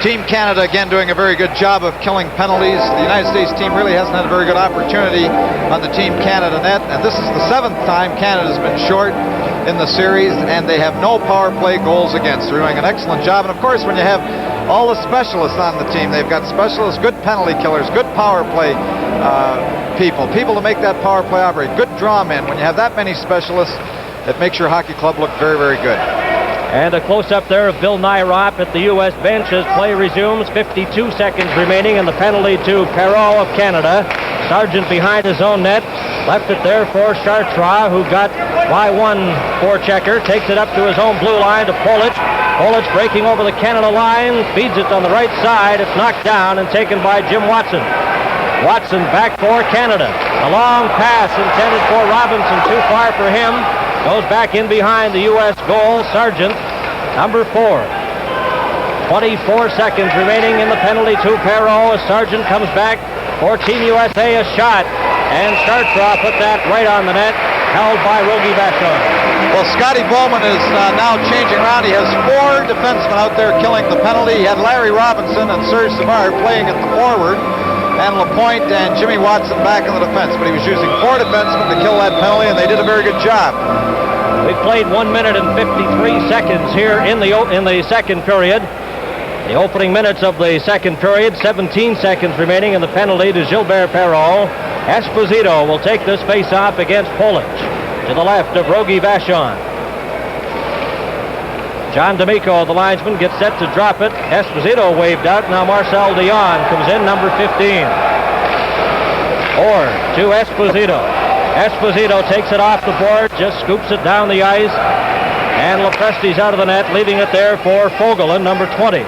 S3: Team Canada again doing a very good job of killing penalties. The United States team really hasn't had a very good opportunity on the Team Canada net, and this is the 7th time Canada's been short in the series, and they have no power play goals against. They're doing an excellent job, and of course when you have all the specialists on the team, they've got specialists, good penalty killers, good power play people to make that power play operate, good draw men. When you have that many specialists, it makes your hockey club look very, very good.
S1: And a close-up there of Bill Nyrop at the U.S. bench as play resumes. 52 seconds remaining, and the penalty to Perreault of Canada. Sargent behind his own net. Left it there for Chartrand, who got by one forechecker. Takes it up to his own blue line to Polic. Polic breaking over the Canada line. Feeds it on the right side. It's knocked down and taken by Jim Watson. Watson back for Canada. A long pass intended for Robinson. Too far for him. Goes back in behind the U.S. goal. Sargent, number 4. 24 seconds remaining in the penalty to Perreault. Sargent comes back for Team USA. A shot. And Chartrand put that right on the net. Held by Rogie Vachon.
S3: Well, Scotty Bowman is now changing around. He has 4 defensemen out there killing the penalty. He had Larry Robinson and Serge Savard playing at the forward. and LaPointe and Jimmy Watson back in the defense. But he was using 4 defensemen to kill that penalty, and they did a very good job.
S1: We played 1 minute and 53 seconds here in the second period. The opening minutes of the second period, 17 seconds remaining in the penalty to Gilbert Perreault. Esposito will take this face-off against Polic. To the left of Rogie Vachon. John D'Amico, the linesman, gets set to drop it. Esposito waved out. Now Marcel Dion comes in, number 15. Orr to Esposito. Esposito takes it off the board, just scoops it down the ice. And Lepresti's out of the net, leaving it there for Fogelin, number 20.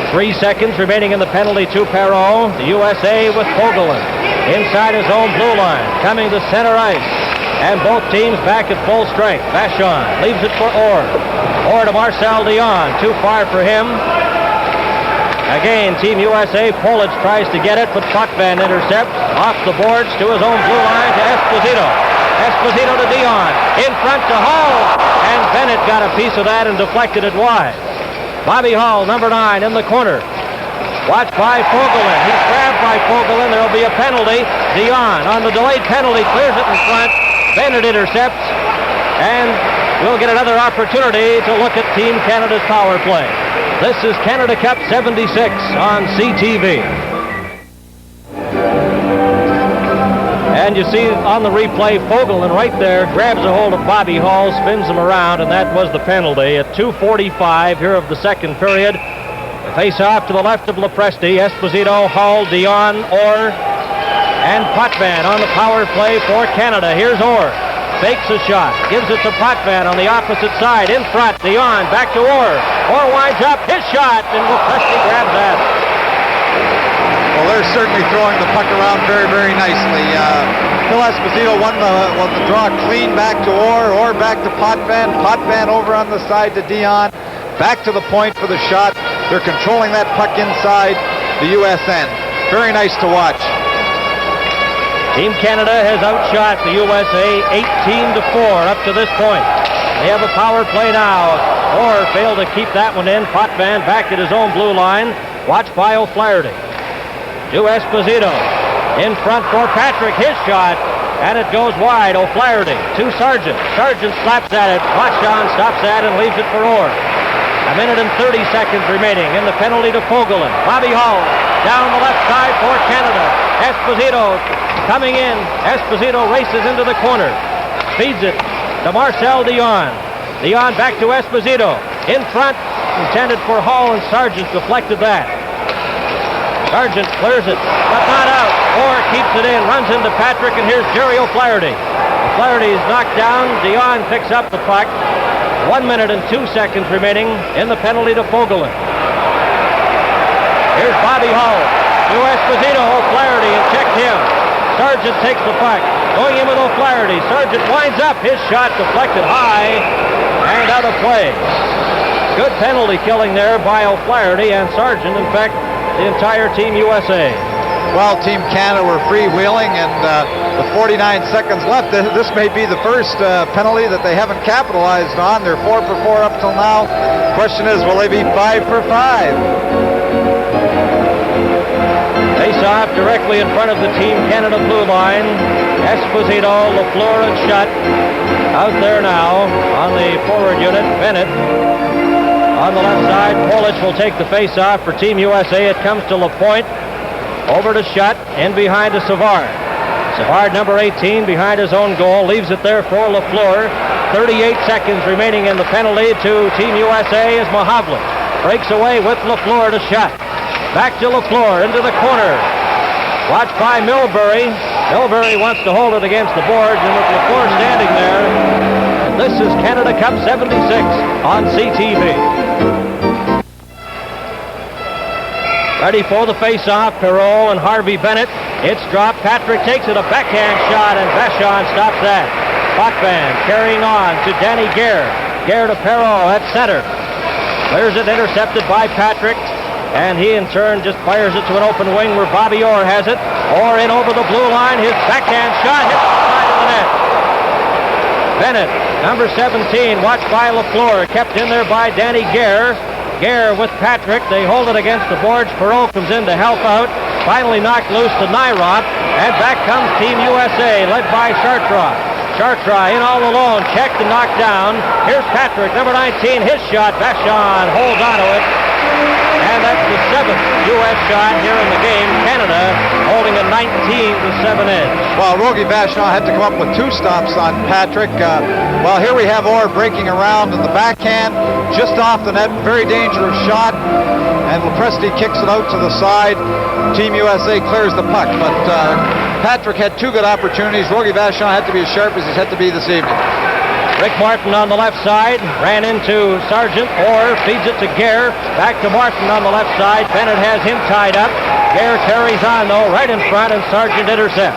S1: 3 seconds remaining in the penalty to Perreault. The USA with Fogelin inside his own blue line, coming to center ice. And both teams back at full strength. Vachon leaves it for Orr. Orr to Marcel Dion. Too far for him. Again, Team USA. Polic tries to get it, but Potvin intercepts. Off the boards to his own blue line to Esposito. Esposito to Dion. In front to Hall. And Bennett got a piece of that and deflected it wide. Bobby Hall, number 9, in the corner. Watched by Fogelin. He's grabbed by Fogelin. There will be a penalty. Dion on the delayed penalty clears it in front. Bennett intercepts. And we'll get another opportunity to look at Team Canada's power play. This is Canada Cup 76 on CTV. And you see on the replay, Fogelin right there grabs a hold of Bobby Hall, spins him around, and that was the penalty. At 2:45 here of the second period, the face-off to the left of Lepresti. Esposito, Hall, Dion, Orr, and Potvin on the power play for Canada. Here's Orr. Fakes a shot. Gives it to Potvin on the opposite side. In front, Dion. Back to Orr. Orr winds up. His shot, and Lepresti grabs that.
S3: Well, they're certainly throwing the puck around very, very nicely. Phil Esposito won the draw clean back to Orr. Orr back to Potvin. Potvin over on the side to Dion. Back to the point for the shot. They're controlling that puck inside the U.S. end. Very nice to watch.
S1: Team Canada has outshot the USA 18-4 up to this point. They have a power play now. Orr failed to keep that one in. Potvin back at his own blue line. Watched by O'Flaherty. To Esposito. In front for Patrick. His shot. And it goes wide. O'Flaherty to Sargent. Sargent slaps at it. Vachon stops that and leaves it for Orr. 1 minute and 30 seconds remaining in the penalty to Fogelin. Bobby Hall down the left side for Canada. Esposito coming in. Esposito races into the corner. Feeds it to Marcel Dion. Dion back to Esposito. In front. Intended for Hall, and Sargent deflected that. Sargent clears it, but not out. Orr keeps it in, runs into Patrick, and here's Jerry O'Flaherty. O'Flaherty is knocked down. Dion picks up the puck. 1 minute and 2 seconds remaining in the penalty to Fogelin. Here's Bobby Hall to Esposito. O'Flaherty and checked him. Sargent takes the puck. Going in with O'Flaherty. Sargent winds up. His shot deflected high and out of play. Good penalty killing there by O'Flaherty and Sargent. In fact, the entire Team USA.
S3: Well, Team Canada were freewheeling, and with 49 seconds left, this may be the first penalty that they haven't capitalized on. They're 4 for 4 up till now. Question is, will they be 5 for 5?
S1: Face off directly in front of the Team Canada blue line. Esposito, Lafleur, and Schutt out there now on the forward unit. Bennett on the left side. Polic will take the face-off for Team USA. It comes to LaPointe. Over to Schutt. In behind to Savard. Savard, number 18, behind his own goal. Leaves it there for Lafleur. 38 seconds remaining in the penalty to Team USA as Mahovlich breaks away with Lafleur to Schutt. Back to Lafleur into the corner. Watched by Milbury. Milbury wants to hold it against the boards, and with Lafleur standing there. And this is Canada Cup 76 on CTV. Ready for the face-off, Perreault and Harvey Bennett. It's dropped. Patrick takes it, a backhand shot, and Vachon stops that. Potvin carrying on to Danny Gare. Gare to Perreault at center. Clears it, intercepted by Patrick, and he in turn just fires it to an open wing where Bobby Orr has it. Orr in over the blue line. His backhand shot hits the side of the net. Bennett, number 17, watched by Lafleur, kept in there by Danny Gare. Gare with Patrick. They hold it against the boards. Perot comes in to help out. Finally knocked loose to Nyrop. And back comes Team USA, led by Chartres. Chartres in all alone, checked and knocked down. Here's Patrick, number 19, his shot. Vachon holds onto it. And that's the 7th U.S. shot here in the game. Canada holding a 19-7 edge.
S3: Well, Rogie Vachon had to come up with 2 stops on Patrick. Well, here we have Orr breaking around in the backhand, just off the net. Very dangerous shot. And Lepresti kicks it out to the side. Team USA clears the puck. But Patrick had 2 good opportunities. Rogie Vachon had to be as sharp as he's had to be this evening.
S1: Rick Martin on the left side, ran into Sargent. Orr feeds it to Gare. Back to Martin on the left side. Bennett has him tied up. Gare carries on, though, right in front, and Sargent intercepts.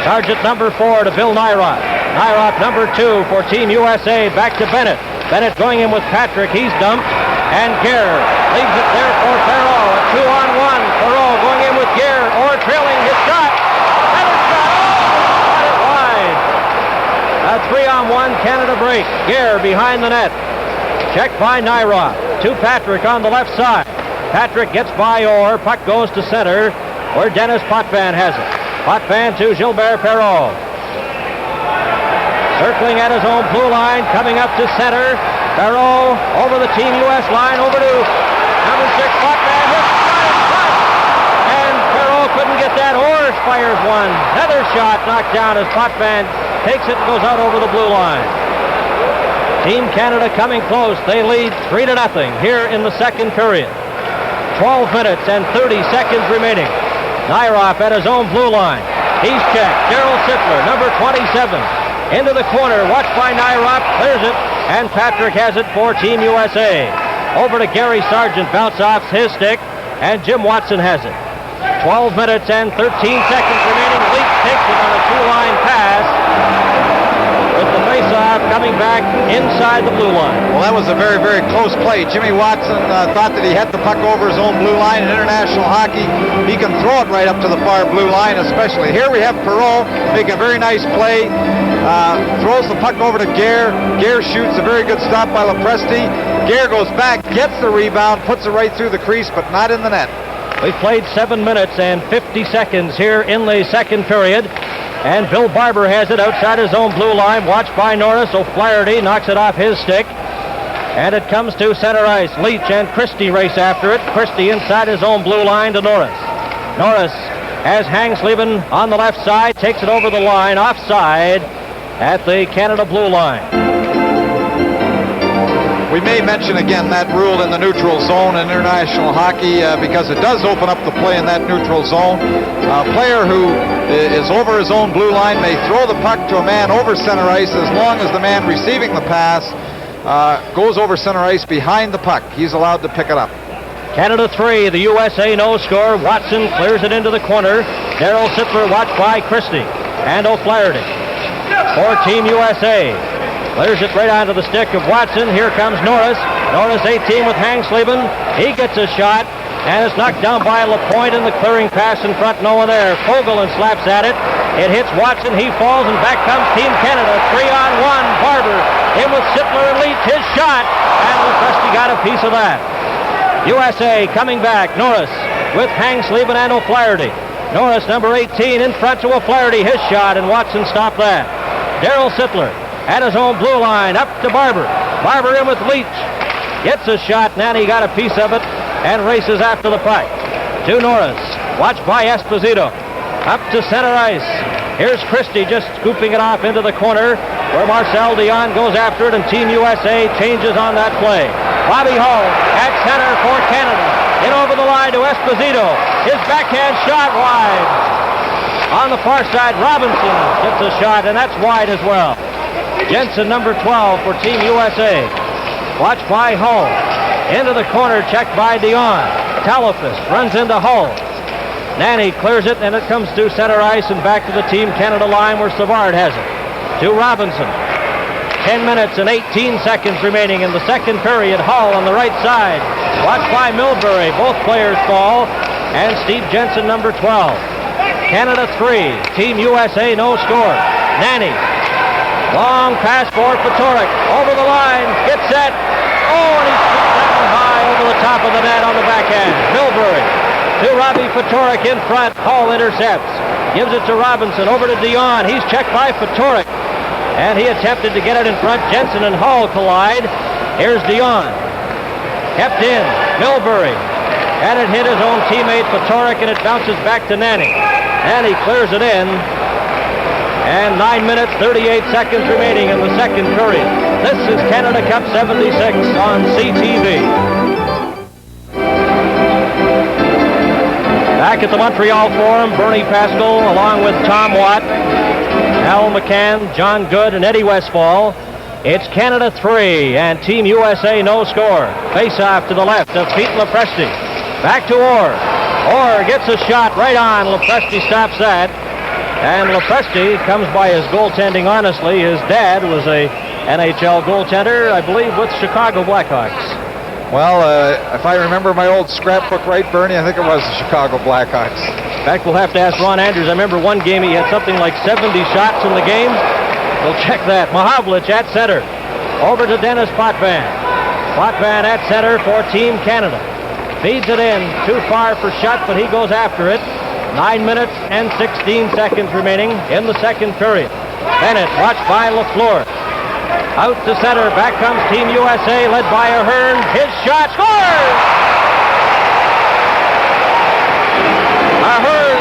S1: Sargent number 4 to Bill Nyrop. Nyrop number 2 for Team USA. Back to Bennett. Bennett going in with Patrick. He's dumped. And Gare leaves it there for Perot. A 2-on-1. Perot going in with Gare. Orr trailing his shot. Bennett's shot. Oh! Got it wide. A 3-on-1 Canada break. Gare behind the net. Checked by Nyrop. To Patrick on the left side. Patrick gets by Orr. Puck goes to center where Dennis Potvin has it. Potvin to Gilbert Perot. Circling at his own blue line. Coming up to center. Perot over the Team US line. Over to number 6 Potvin. His shot is cut. And Perot couldn't get that. Orr fires one. Another shot knocked down as Potvin takes it and goes out over the blue line. Team Canada coming close. They lead 3-0 here in the second period. 12 minutes and 30 seconds remaining. Nyrop at his own blue line. He's checked. Daryl Sittler, number 27, into the corner. Watched by Nyrop, clears it, and Patrick has it for Team USA. Over to Gary Sargent, bounce off his stick, and Jim Watson has it. 12 minutes and 13 seconds remaining. Leach takes it on a 2-line pass. With the face-off coming back inside the blue line.
S3: Well, that was a very, very close play. Jimmy Watson thought that he had the puck over his own blue line. In international hockey, he can throw it right up to the far blue line, especially. Here we have Perot make a very nice play. Throws the puck over to Gare. Gare shoots a very good stop by Lepresti. Gare goes back, gets the rebound, puts it right through the crease, but not in the net.
S1: We've played 7 minutes and 50 seconds here in the second period. And Bill Barber has it outside his own blue line. Watched by Norris. O'Flaherty knocks it off his stick. And it comes to center ice. Leach and Christie race after it. Christie inside his own blue line to Norris. Norris has Hangsleben on the left side. Takes it over the line. Offside at the Canada blue line.
S3: We may mention again that rule in the neutral zone in international hockey because it does open up the play in that neutral zone. A player who is over his own blue line may throw the puck to a man over center ice as long as the man receiving the pass goes over center ice behind the puck. He's allowed to pick it up.
S1: Canada 3, the USA no score. Watson clears it into the corner. Daryl Sittler watched by Christie and O'Flaherty for Team USA. Clears it right onto the stick of Watson. Here comes Norris. Norris 18 with Hangsleben. He gets a shot, and it's knocked down by LaPointe in the clearing pass in front. No one there. Fogelin slaps at it. It hits Watson. He falls, and back comes Team Canada. 3-on-1. Barber in with Sittler and Leach. His shot, and Lepresti got a piece of that. USA coming back. Norris with Hangsleben and O'Flaherty. Norris, number 18, in front to O'Flaherty. His shot, and Watson stopped that. Daryl Sittler at his own blue line, up to Barber. Barber in with Leach. Gets a shot, and he got a piece of it and races after the puck. To Norris, watched by Esposito. Up to center ice. Here's Christie just scooping it off into the corner where Marcel Dion goes after it, and Team USA changes on that play. Bobby Hull at center for Canada. In over the line to Esposito. His backhand shot wide. On the far side, Robinson gets a shot, and that's wide as well. Jensen, number 12 for Team USA. Watched by Hull. Into the corner, checked by Dion. Talafis runs into Hull. Nanny clears it, and it comes to center ice and back to the Team Canada line where Savard has it. To Robinson. 10 minutes and 18 seconds remaining in the second period. Hull on the right side. Watched by Milbury. Both players fall. And Steve Jensen, number 12. Canada 3. Team USA no score. Nanny. Long pass for Patoric. Over the line. Gets set. Oh, and he's down high over to the top of the net on the backhand. Milbury to Robbie Fatorik in front. Hall intercepts. Gives it to Robinson. Over to Dion. He's checked by Fatorik. And he attempted to get it in front. Jensen and Hall collide. Here's Dion. Kept in. Milbury. And it hit his own teammate Fatorik, and it bounces back to Nanny. And he clears it in. And 9 minutes, 38 seconds remaining in the second period. This is Canada Cup 76 on CTV. Back at the Montreal Forum, Bernie Pascal along with Tom Watt, Al McCann, John Good, and Eddie Westfall. It's Canada 3 and Team USA no score. Face-off to the left of Pete Lepresti. Back to Orr. Orr gets a shot right on. Lepresti stops that. And Lepresti comes by his goaltending honestly. His dad was a NHL goaltender, I believe, with Chicago Blackhawks.
S3: Well, if I remember my old scrapbook right, Bernie, I think it was the Chicago Blackhawks.
S1: In fact, we'll have to ask Ron Andrews. I remember one game he had something like 70 shots in the game. We'll check that. Mahavlich at center. Over to Dennis Potvin. Potvin at center for Team Canada. Feeds it in. Too far for Shutt, but he goes after it. 9 minutes and 16 seconds remaining in the second period. Bennett watched by LaFleur. Out to center. Back comes Team USA led by Ahern. His shot scores! Ahern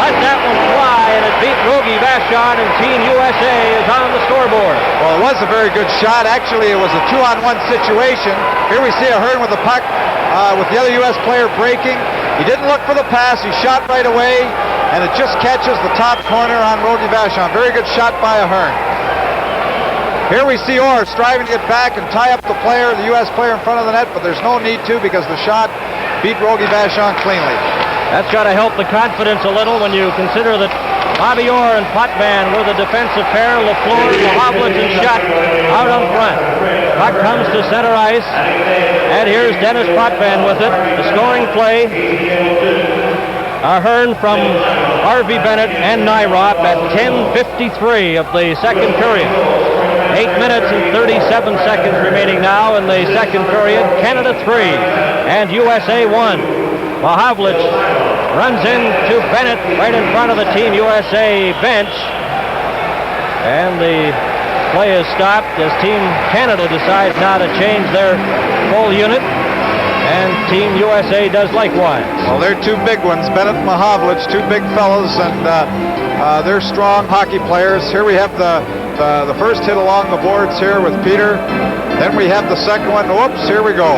S1: let that one fly, and it beat Rogie Vachon, and Team USA is on the scoreboard.
S3: Well, it was a very good shot. Actually, it was a 2-on-1 situation. Here we see Ahern with the puck, with the other U.S. player breaking. He didn't look for the pass. He shot right away, and it just catches the top corner on Rogie Vachon. Very good shot by Ahern. Here we see Orr striving to get back and tie up the U.S. player in front of the net, but there's no need to because the shot beat Rogie Vachon cleanly.
S1: That's got to help the confidence a little when you consider that Bobby Orr and Potvin were the defensive pair. LaFleur, Mahavlich, and Shutt out on front. Puck comes to center ice, and here's Dennis Potvin with it. The scoring play. Ahern from Harvey Bennett and Nyrop at 10:53 of the second period. 8 minutes and 37 seconds remaining now in the second period. Canada 3 and USA 1. Mahavlich runs into Bennett right in front of the Team USA bench. And the play is stopped as Team Canada decides now to change their full unit. And Team USA does likewise.
S3: Well, they're two big ones, Bennett and Mahavlich, two big fellas, and they're strong hockey players. Here we have the first hit along the boards here with Peter. Then we have the second one. Whoops, here we go.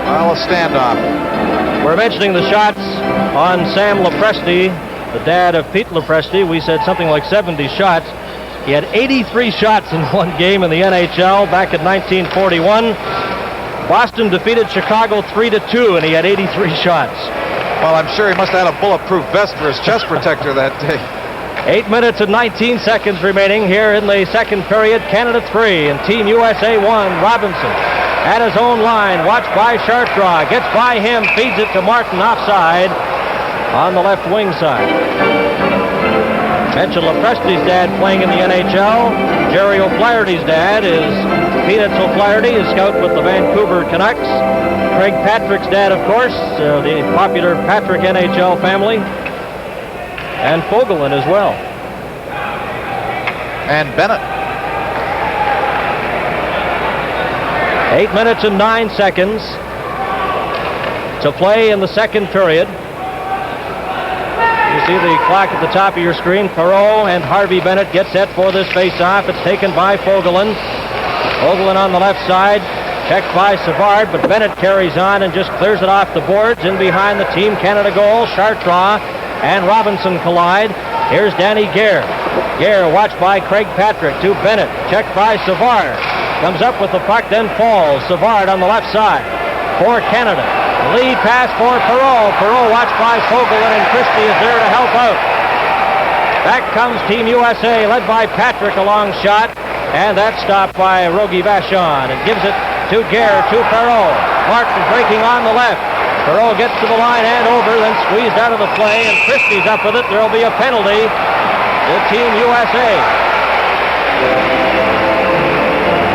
S3: Well, a standoff.
S1: We're mentioning the shots on Sam Lepresti, the dad of Pete Lepresti. We said something like 70 shots. He had 83 shots in one game in the NHL back in 1941. Boston defeated Chicago 3-2, and he had 83 shots.
S3: Well, I'm sure he must have had a bulletproof vest for his chest protector that day.
S1: 8 minutes and 19 seconds remaining here in the second period. Canada 3 and Team USA 1. Robinson at his own line, watched by Chartraw. Gets by him, feeds it to Martin offside on the left wing side. Mentioned Lepresti's dad playing in the NHL. Jerry O'Flaherty's dad is Peanuts O'Flaherty, a scout with the Vancouver Canucks. Craig Patrick's dad, of course, the popular Patrick NHL family. And Fogelin as well.
S3: And Bennett.
S1: 8 minutes and 9 seconds to play in the second period. You see the clock at the top of your screen. Perreault and Harvey Bennett get set for this face-off. It's taken by Fogelin. Fogelin on the left side. Checked by Savard, but Bennett carries on and just clears it off the boards. In behind the Team Canada goal, Chartraw and Robinson collide. Here's Danny Gare. Gare watched by Craig Patrick to Bennett. Checked by Savard. Comes up with the puck, then falls. Savard on the left side for Canada. Lead pass for Perreault. Perreault watched by Fogelin, and Christie is there to help out. Back comes Team USA, led by Patrick, a long shot. And that's stopped by Rogie Vachon. And gives it to Gare, to Perreault. Martin breaking on the left. Perreault gets to the line and over, then squeezed out of the play, and Christie's up with it. There will be a penalty to Team USA.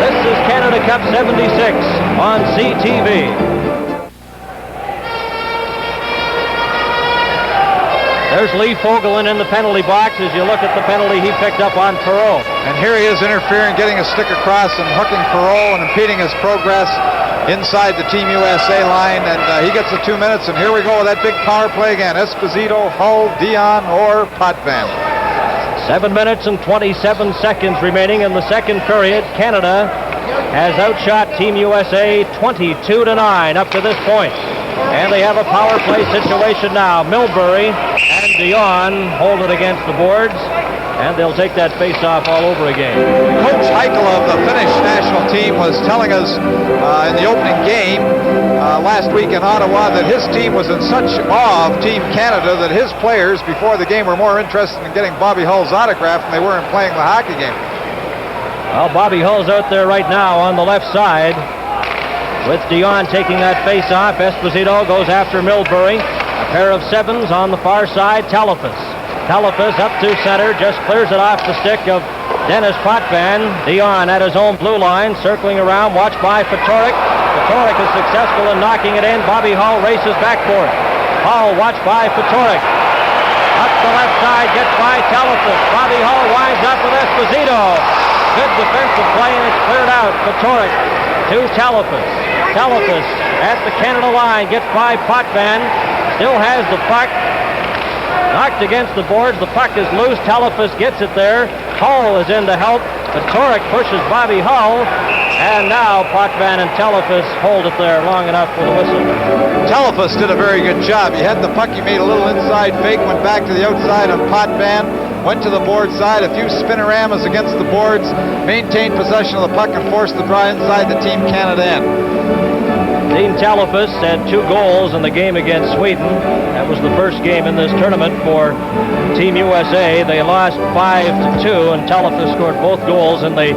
S1: This is Canada Cup 76 on CTV. There's Lee Fogelin in the penalty box as you look at the penalty he picked up on Perreault.
S3: And here he is interfering, getting a stick across and hooking Perreault and impeding his progress inside the Team USA line. And he gets the 2 minutes, and here we go with that big power play again. Esposito, Hull, Dion, or Potvin.
S1: 7 minutes and 27 seconds remaining in the second period. Canada has outshot Team USA 22-9 up to this point. And they have a power play situation now. Milbury and Dion hold it against the boards, and they'll take that face-off all over again.
S3: Coach Heichel of the Finnish national team was telling us in the opening game last week in Ottawa that his team was in such awe of Team Canada that his players before the game were more interested in getting Bobby Hull's autograph than they were in playing the hockey game.
S1: Well, Bobby Hull's out there right now on the left side with Dion taking that face-off. Esposito goes after Milbury. A pair of sevens on the far side. Talafas up to center, just clears it off the stick of Dennis Potvin. Dion at his own blue line, circling around, watched by Fatorik. Fatorik is successful in knocking it in. Bobby Hull races back for it. Hull watched by Fatorik. Up the left side, gets by Talafas. Bobby Hull winds up with Esposito. Good defensive play, and it's cleared out. Fatorik to Talafas. Talafas at the Canada line, gets by Potvin. Still has the puck. Knocked against the boards. The puck is loose. Talafas gets it there. Hull is in to help. Fatorik pushes Bobby Hull. And now Potvin and Talafas hold it there long enough for the whistle.
S3: Talafas did a very good job. He had the puck. He made a little inside fake, went back to the outside on Potvin, went to the board side, a few spinoramas against the boards, maintained possession of the puck, and forced the draw inside the Team Canada end.
S1: Dean Talafas had 2 goals in the game against Sweden. That was the first game in this tournament for Team USA. They lost 5-2, and Talafas scored both goals in the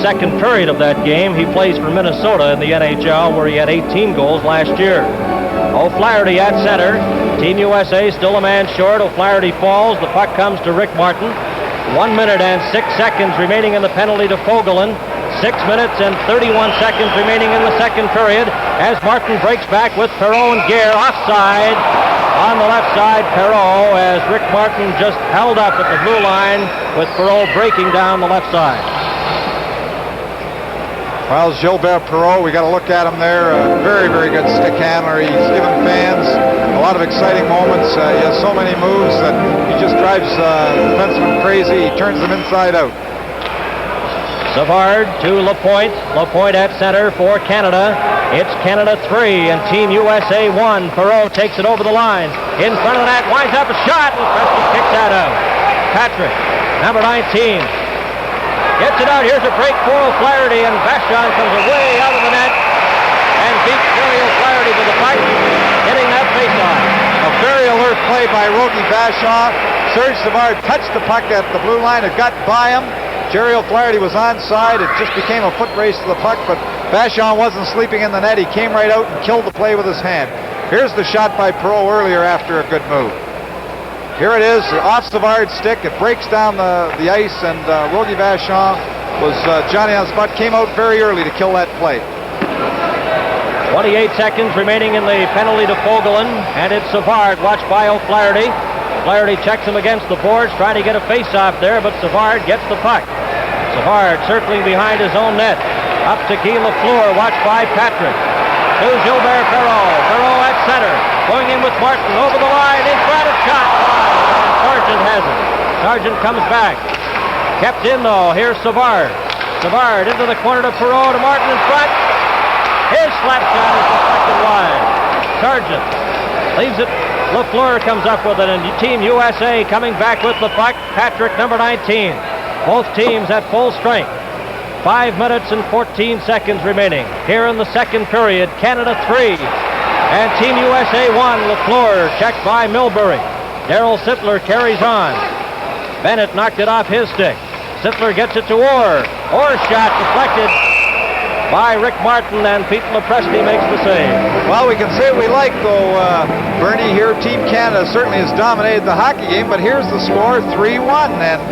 S1: second period of that game. He plays for Minnesota in the NHL, where he had 18 goals last year. O'Flaherty at center. Team USA still a man short. O'Flaherty falls. The puck comes to Rick Martin. 1 minute and 6 seconds remaining in the penalty to Fogelin. 6 minutes and 31 seconds remaining in the second period as Martin breaks back with Perreault and Gare offside. On the left side, Perreault, as Rick Martin just held up at the blue line with Perreault breaking down the left side.
S3: Well, Gilbert Perreault, we got to look at him there. Very, very good stick handler. He's given fans a lot of exciting moments. He has so many moves that he just drives defensemen crazy. He turns them inside out.
S1: Savard to Lapointe. Lapointe at center for Canada. It's Canada 3 and Team USA 1. Perreault takes it over the line. In front of the net, winds up a shot, and Preston kicks that out. Patrick, number 19. Gets it out. Here's a break for O'Flaherty, and Vachon comes away out of the net and beats Gary O'Flaherty with the puck, hitting that faceoff.
S3: A very alert play by Rogie Vachon. Serge Savard touched the puck at the blue line. It got by him. Jerry O'Flaherty was onside. It just became a foot race to the puck, but Vachon wasn't sleeping in the net. He came right out and killed the play with his hand. Here's the shot by Perreault earlier after a good move. Here it is, off Savard's stick. It breaks down the ice, and Rogie Vachon was Johnny on the spot, came out very early to kill that play.
S1: 28 seconds remaining in the penalty to Fogelin, and it's Savard, watched by O'Flaherty. O'Flaherty checks him against the boards, trying to get a face-off there, but Savard gets the puck. Savard circling behind his own net. Up to Guy Lafleur, watched by Patrick. To Gilbert Perreault. Perreault at center. Going in with Martin over the line. In front of shot. And Sargent has it. Sargent comes back. Kept in though. Here's Savard. Savard into the corner to Perreault, to Martin in front. His slap shot is deflected wide. Sargent leaves it. Lafleur comes up with it, and Team USA coming back with the puck. Patrick, number 19. Both teams at full strength. 5 minutes and 14 seconds remaining. Here in the second period, Canada 3 and Team USA 1. Lafleur checked by Milbury. Darryl Sittler carries on. Bennett knocked it off his stick. Sittler gets it to Orr. Orr's shot deflected by Rick Martin, and Pete Lepresti makes the save.
S3: Well, we can say we like, though, Bernie, here Team Canada certainly has dominated the hockey game, but here's the score, 3-1, and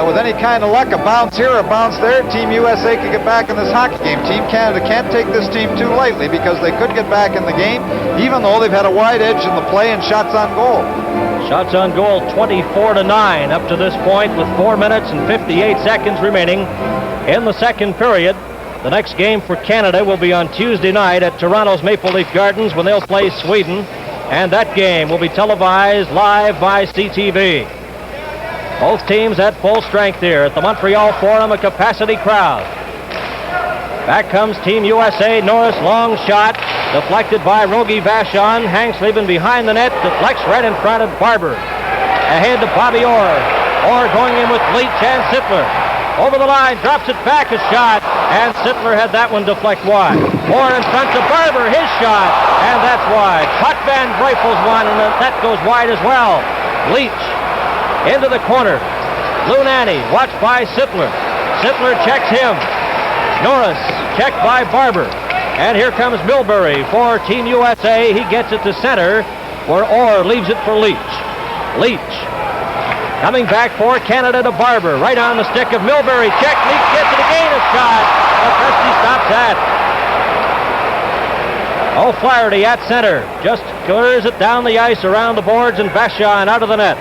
S3: with any kind of luck, a bounce here, a bounce there, Team USA could get back in this hockey game. Team Canada can't take this team too lightly because they could get back in the game, even though they've had a wide edge in the play and shots on goal.
S1: Shots on goal 24-9 up to this point with 4 minutes and 58 seconds remaining in the second period. The next game for Canada will be on Tuesday night at Toronto's Maple Leaf Gardens when they'll play Sweden, and that game will be televised live by CTV. Both teams at full strength here at the Montreal Forum, a capacity crowd. Back comes Team USA. Norris, long shot, deflected by Rogie Vachon. Hanks leaving behind the net, deflects right in front of Barber. Ahead to Bobby Orr. Orr going in with Leach and Sittler. Over the line, drops it back, a shot, and Sittler had that one deflect wide. Orr in front to Barber, his shot, and that's wide. Puck Van Breufels one, and that goes wide as well. Leach into the corner. Lunani, watched by Sittler. Sittler checks him. Norris checked by Barber. And here comes Milbury for Team USA. He gets it to center, where Orr leaves it for Leach. Leach coming back for Canada to Barber. Right on the stick of Milbury. Check. Leach gets it again. A shot. Presty stops that. O'Flaherty at center. Just clears it down the ice around the boards, and Vachon out of the net.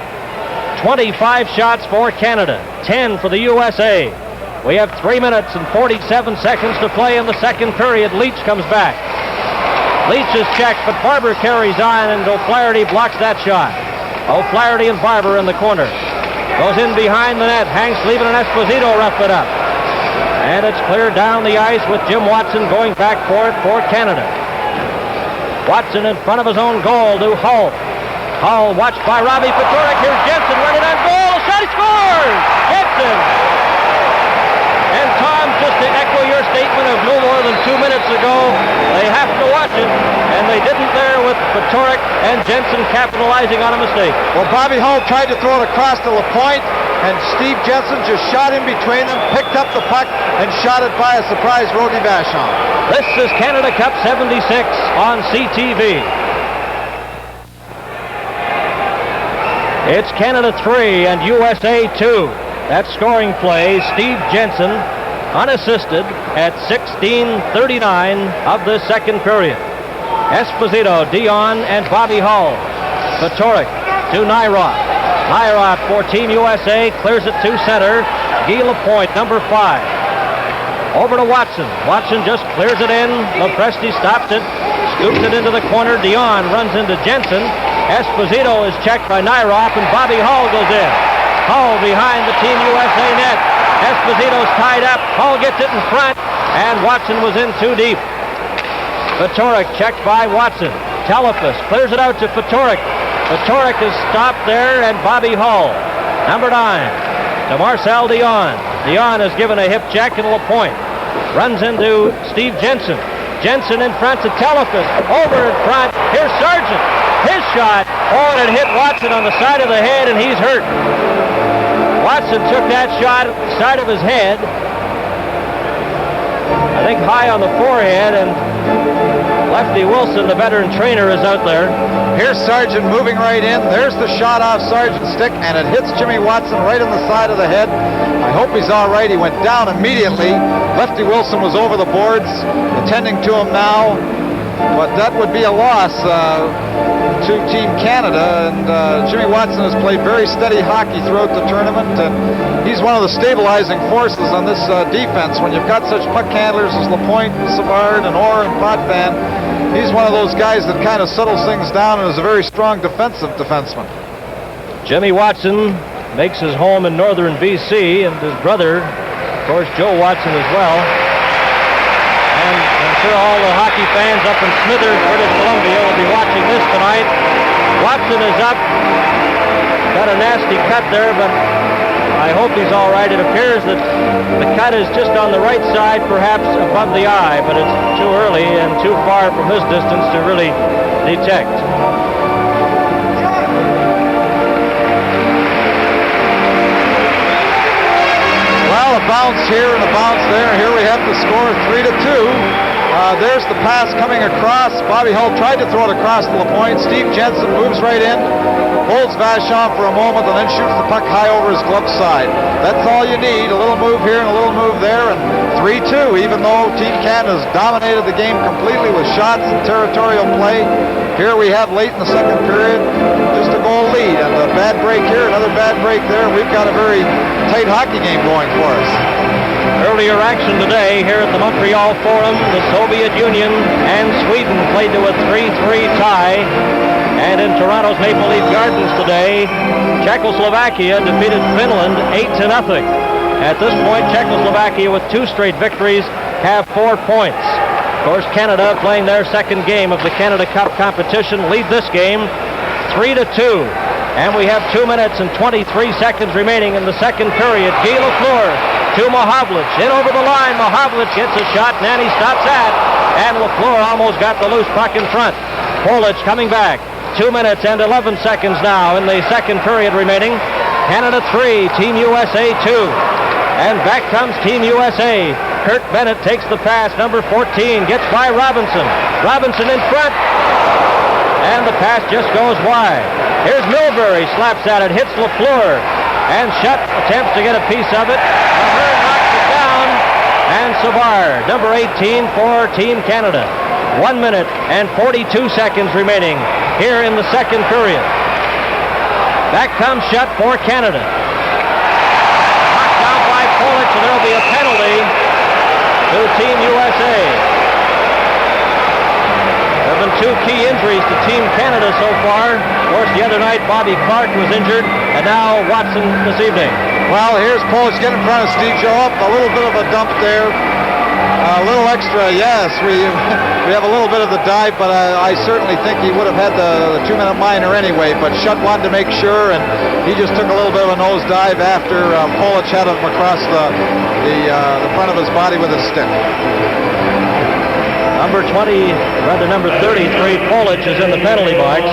S1: 25 shots for Canada. 10 for the USA. We have 3 minutes and 47 seconds to play in the second period. Leach comes back. Leach is checked, but Barber carries on, and O'Flaherty blocks that shot. O'Flaherty and Barber in the corner. Goes in behind the net. Hanks leaving, and Esposito rough it up. And it's cleared down the ice with Jim Watson going back for it for Canada. Watson in front of his own goal to Hull. Hull watched by Robbie Patorek. Here's Jensen running on goal. Shot, he scores! Jensen! And Tom, just to echo your statement of no more than 2 minutes ago, they have to watch it, and they didn't there with Patorek and Jensen capitalizing on a mistake.
S3: Well, Bobby Hull tried to throw it across to LaPointe, and Steve Jensen just shot in between them, picked up the puck, and shot it by a surprise Rogie Vachon.
S1: This is Canada Cup 76 on CTV. It's Canada 3 and USA 2. That scoring play, Steve Jensen, unassisted at 16:39 of the second period. Esposito, Dion, and Bobby Hull. Patorek to Nyroth. Nyroth for Team USA, clears it to center. Guy Lapointe, number 5. Over to Watson. Watson just clears it in. Lepresti stops it, scoops it into the corner. Dion runs into Jensen. Esposito is checked by Nyroth, and Bobby Hull goes in. Hull behind the Team USA net. Esposito's tied up. Hull gets it in front, and Watson was in too deep. Patorek checked by Watson. Telefus clears it out to Patorek. Patorek is stopped there, and Bobby Hull, number 9, to Marcel Dion. Dion is given a hip check, and Lapointe runs into Steve Jensen. Jensen in front to Telefus. Over in front. Here's Sargent. His shot. Oh, and it hit Watson on the side of the head, and he's hurt. Watson took that shot at the side of his head, I think high on the forehead, and Lefty Wilson, the veteran trainer, is out there.
S3: Here's Sargent moving right in. There's the shot off Sargent's stick, and it hits Jimmy Watson right on the side of the head. I hope he's all right. He went down immediately. Lefty Wilson was over the boards, attending to him now, but that would be a loss to Team Canada, and Jimmy Watson has played very steady hockey throughout the tournament, and he's one of the stabilizing forces on this defense. When you've got such puck handlers as Lapointe, Savard, and Orr, and Potvin, he's one of those guys that kind of settles things down and is a very strong defenseman.
S1: Jimmy Watson makes his home in northern BC, and his brother, of course, Joe Watson as well. And I'm sure all the hockey fans up in Smithers, British Columbia, will be watching this tonight. Watson is up. Got a nasty cut there, but I hope he's all right. It appears that the cut is just on the right side, perhaps above the eye, but it's too early and too far from his distance to really detect. Well, a bounce here and a bounce there. Here we have the score 3-2.
S3: there's the pass coming across. Bobby Hull tried to throw it across to LaPointe. Steve Jensen moves right in, holds Vachon for a moment, and then shoots the puck high over his glove side. That's all you need. A little move here and a little move there, and 3-2, even though Team Canada has dominated the game completely with shots and territorial play. Here we have late in the second period, just a goal lead, and a bad break here, another bad break there. We've got a very tight hockey game going for us.
S1: Earlier action today here at the Montreal Forum, the Soviet Union and Sweden played to a 3-3 tie. And in Toronto's Maple Leaf Gardens today, Czechoslovakia defeated Finland 8-0. At this point, Czechoslovakia with 2 straight victories have 4 points. Of course, Canada, playing their second game of the Canada Cup competition, lead this game 3-2. And we have 2 minutes and 23 seconds remaining in the second period. Guy Lafleur to Mahavlich. In over the line. Mahavlich gets a shot. Nanny stops that. And Lafleur almost got the loose puck in front. Polic coming back. 2 minutes and 11 seconds now in the second period remaining. Canada 3, Team USA 2. And back comes Team USA. Kurt Bennett takes the pass. Number 14 gets by Robinson. Robinson in front. And the pass just goes wide. Here's Milbury, slaps at it, hits Lafleur. And Shutt attempts to get a piece of it. Ahern knocks it down. And Savard, number 18 for Team Canada. 1 minute and 42 seconds remaining here in the second period. Back comes Shutt for Canada. Knocked down by Polic, so there will be a penalty to Team USA. There have been 2 key injuries to Team Canada so far. Of course, the other night, Bobby Clark was injured, and now Watson this evening.
S3: Well, here's Polic getting in front of Steve Joe up. A little bit of a dump there. A little extra, yes. We have a little bit of the dive, but I certainly think he would have had the 2-minute minor anyway. But Shutt wanted to make sure, and he just took a little bit of a nose dive after Polic had him across the front of his body with his stick.
S1: Number 33, Polic is in the penalty box.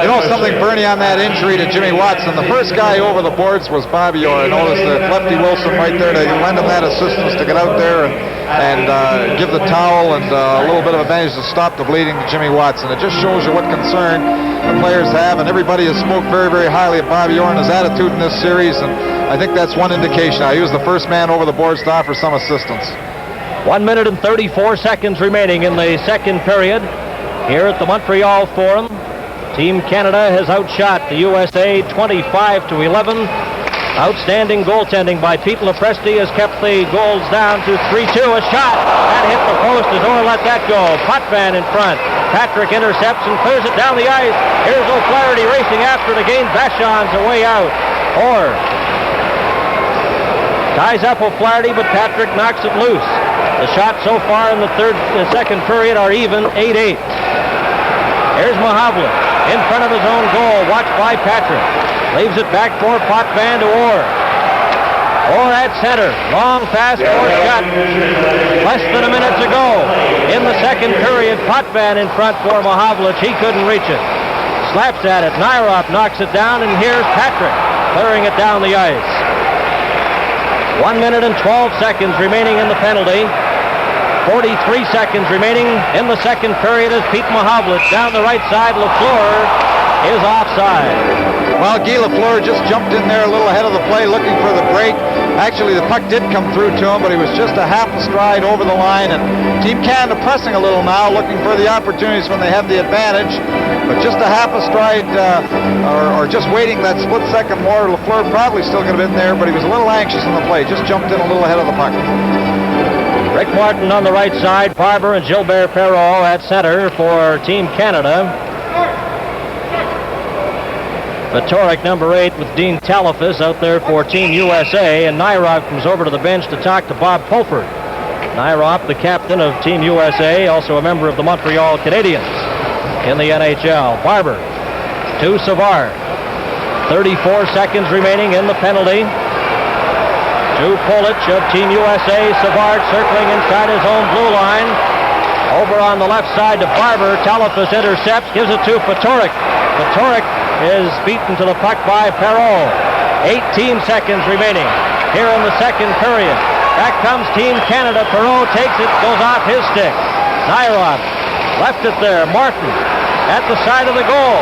S3: You know something, Bernie, on that injury to Jimmy Watson, the first guy over the boards was Bobby Orr. I noticed that Lefty Wilson right there to lend him that assistance to get out there and give the towel and a little bit of advantage to stop the bleeding to Jimmy Watson. It just shows you what concern the players have, and everybody has spoke very, very highly of Bobby Orr and his attitude in this series, and I think that's one indication. He was the first man over the boards to offer some assistance.
S1: 1 minute and 34 seconds remaining in the second period here at the Montreal Forum. Team Canada has outshot the USA 25-11. Outstanding goaltending by Pete Lepresti has kept the goals down to 3-2. A shot and hit the post as Orr let that go. Potvin in front. Patrick intercepts and clears it down the ice. Here's O'Flaherty racing after it again. Vachon's away out. Orr ties up O'Flaherty, but Patrick knocks it loose. The shots so far in the second period are even, 8-8. Here's Mahavlich in front of his own goal, watched by Patrick. Leaves it back for Potvin to Orr. Orr at center. Long pass for Shutt. Less than a minute to go in the second period. Potvin in front for Mahavlich. He couldn't reach it. Slaps at it. Nyrop knocks it down, and here's Patrick clearing it down the ice. 1 minute and 12 seconds remaining in the penalty. 43 seconds remaining in the second period as Pete Mahavlich down the right side. Lafleur is offside.
S3: Well, Guy Lafleur just jumped in there a little ahead of the play looking for the break. Actually, the puck did come through to him, but he was just a half a stride over the line. And Team Canada pressing a little now, looking for the opportunities when they have the advantage. But just a half a stride or just waiting that split second more. Lafleur probably still could have been there, but he was a little anxious in the play. Just jumped in a little ahead of the puck.
S1: Rick Martin on the right side. Barber and Gilbert Perrault at center for Team Canada. Vitorik, number 8, with Dean Talafas out there for Team USA. And Nyrop comes over to the bench to talk to Bob Pulford. Nyrop, the captain of Team USA, also a member of the Montreal Canadiens in the NHL. Barber to Savard. 34 seconds remaining in the penalty. To Polic of Team USA. Savard circling inside his own blue line. Over on the left side to Barber. Talafas intercepts, gives it to Vitorik. Vitorik is beaten to the puck by Perrault. 18 seconds remaining here in the second period. Back comes Team Canada. Perreault takes it, goes off his stick. Nyrod left it there. Martin at the side of the goal.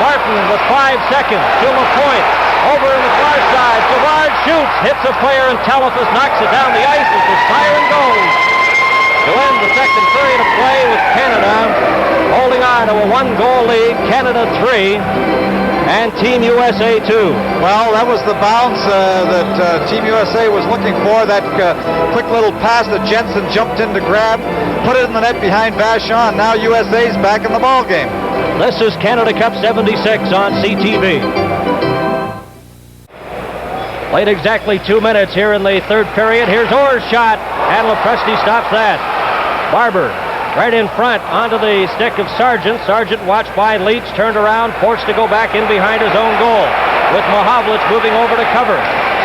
S1: Martin with 5 seconds to LaPointe. Over in the far side. Savard shoots, hits a player, and Telephus knocks it down the ice as the siren goes. To end the second period of play with Canada holding on to a 1-goal lead. Canada 3 and Team USA 2.
S3: Well, that was the bounce that Team USA was looking for. That quick little pass that Jensen jumped in to grab, put it in the net behind Vachon. Now USA's back in the ball game.
S1: This is Canada Cup 76 on CTV. Played exactly 2 minutes here in the third period. Here's Orr's shot, and Lepresti stops that. Barber right in front onto the stick of Sargent. Sargent watched by Leach, turned around, forced to go back in behind his own goal. With Mahovlich moving over to cover.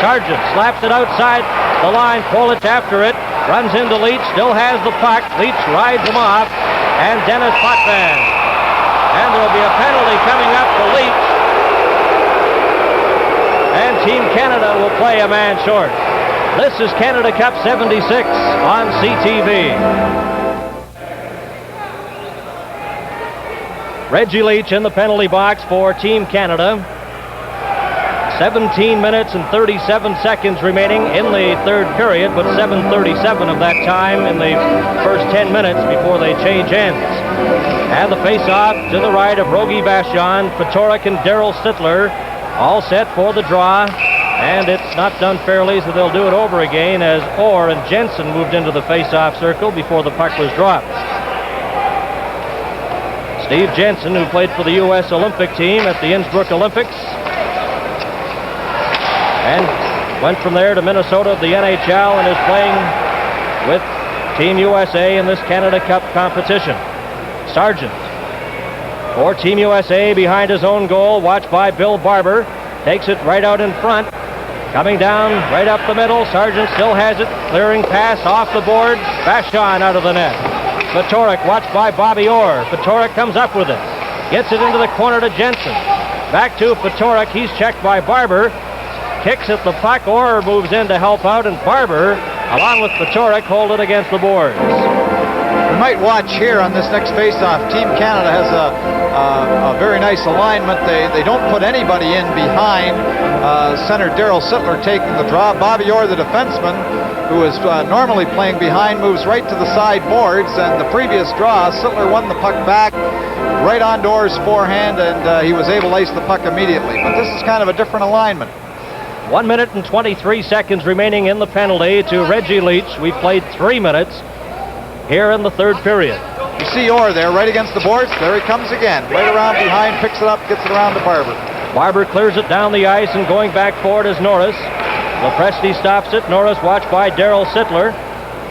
S1: Sargent slaps it outside the line. Polic after it, runs into Leach, still has the puck. Leach rides him off, and Dennis Potvin. And there will be a penalty coming up for Leach. And Team Canada will play a man short. This is Canada Cup 76 on CTV. Reggie Leach in the penalty box for Team Canada. 17 minutes and 37 seconds remaining in the third period, but 7:37 of that time in the first 10 minutes before they change ends. And the face-off to the right of Rogie Vachon, Fatorik and Daryl Sittler all set for the draw. And it's not done fairly, so they'll do it over again as Orr and Jensen moved into the face-off circle before the puck was dropped. Steve Jensen, who played for the U.S. Olympic team at the Innsbruck Olympics, and went from there to Minnesota, the NHL, and is playing with Team USA in this Canada Cup competition. Sargent for Team USA behind his own goal, watched by Bill Barber, takes it right out in front. Coming down right up the middle. Sargent still has it. Clearing pass off the board. Vachon out of the net. Fatorik watched by Bobby Orr. Fatorik comes up with it. Gets it into the corner to Jensen. Back to Fatorik. He's checked by Barber. Kicks at the puck. Orr moves in to help out, and Barber, along with Fatorik, hold it against the boards.
S3: We might watch here on this next face-off. Team Canada has a very nice alignment. They don't put anybody in behind. Center Daryl Sittler taking the draw. Bobby Orr, the defenseman, who is normally playing behind, moves right to the side boards. And the previous draw, Sittler won the puck back right on Orr's forehand, and he was able to ace the puck immediately. But this is kind of a different alignment.
S1: 1 minute and 23 seconds remaining in the penalty to Reggie Leach. We've played 3 minutes here in the third period.
S3: You see Orr there right against the boards. There he comes again. Right around behind, picks it up, gets it around to Barber.
S1: Barber clears it down the ice, and going back for it is Norris. Lepresti stops it. Norris watched by Daryl Sittler,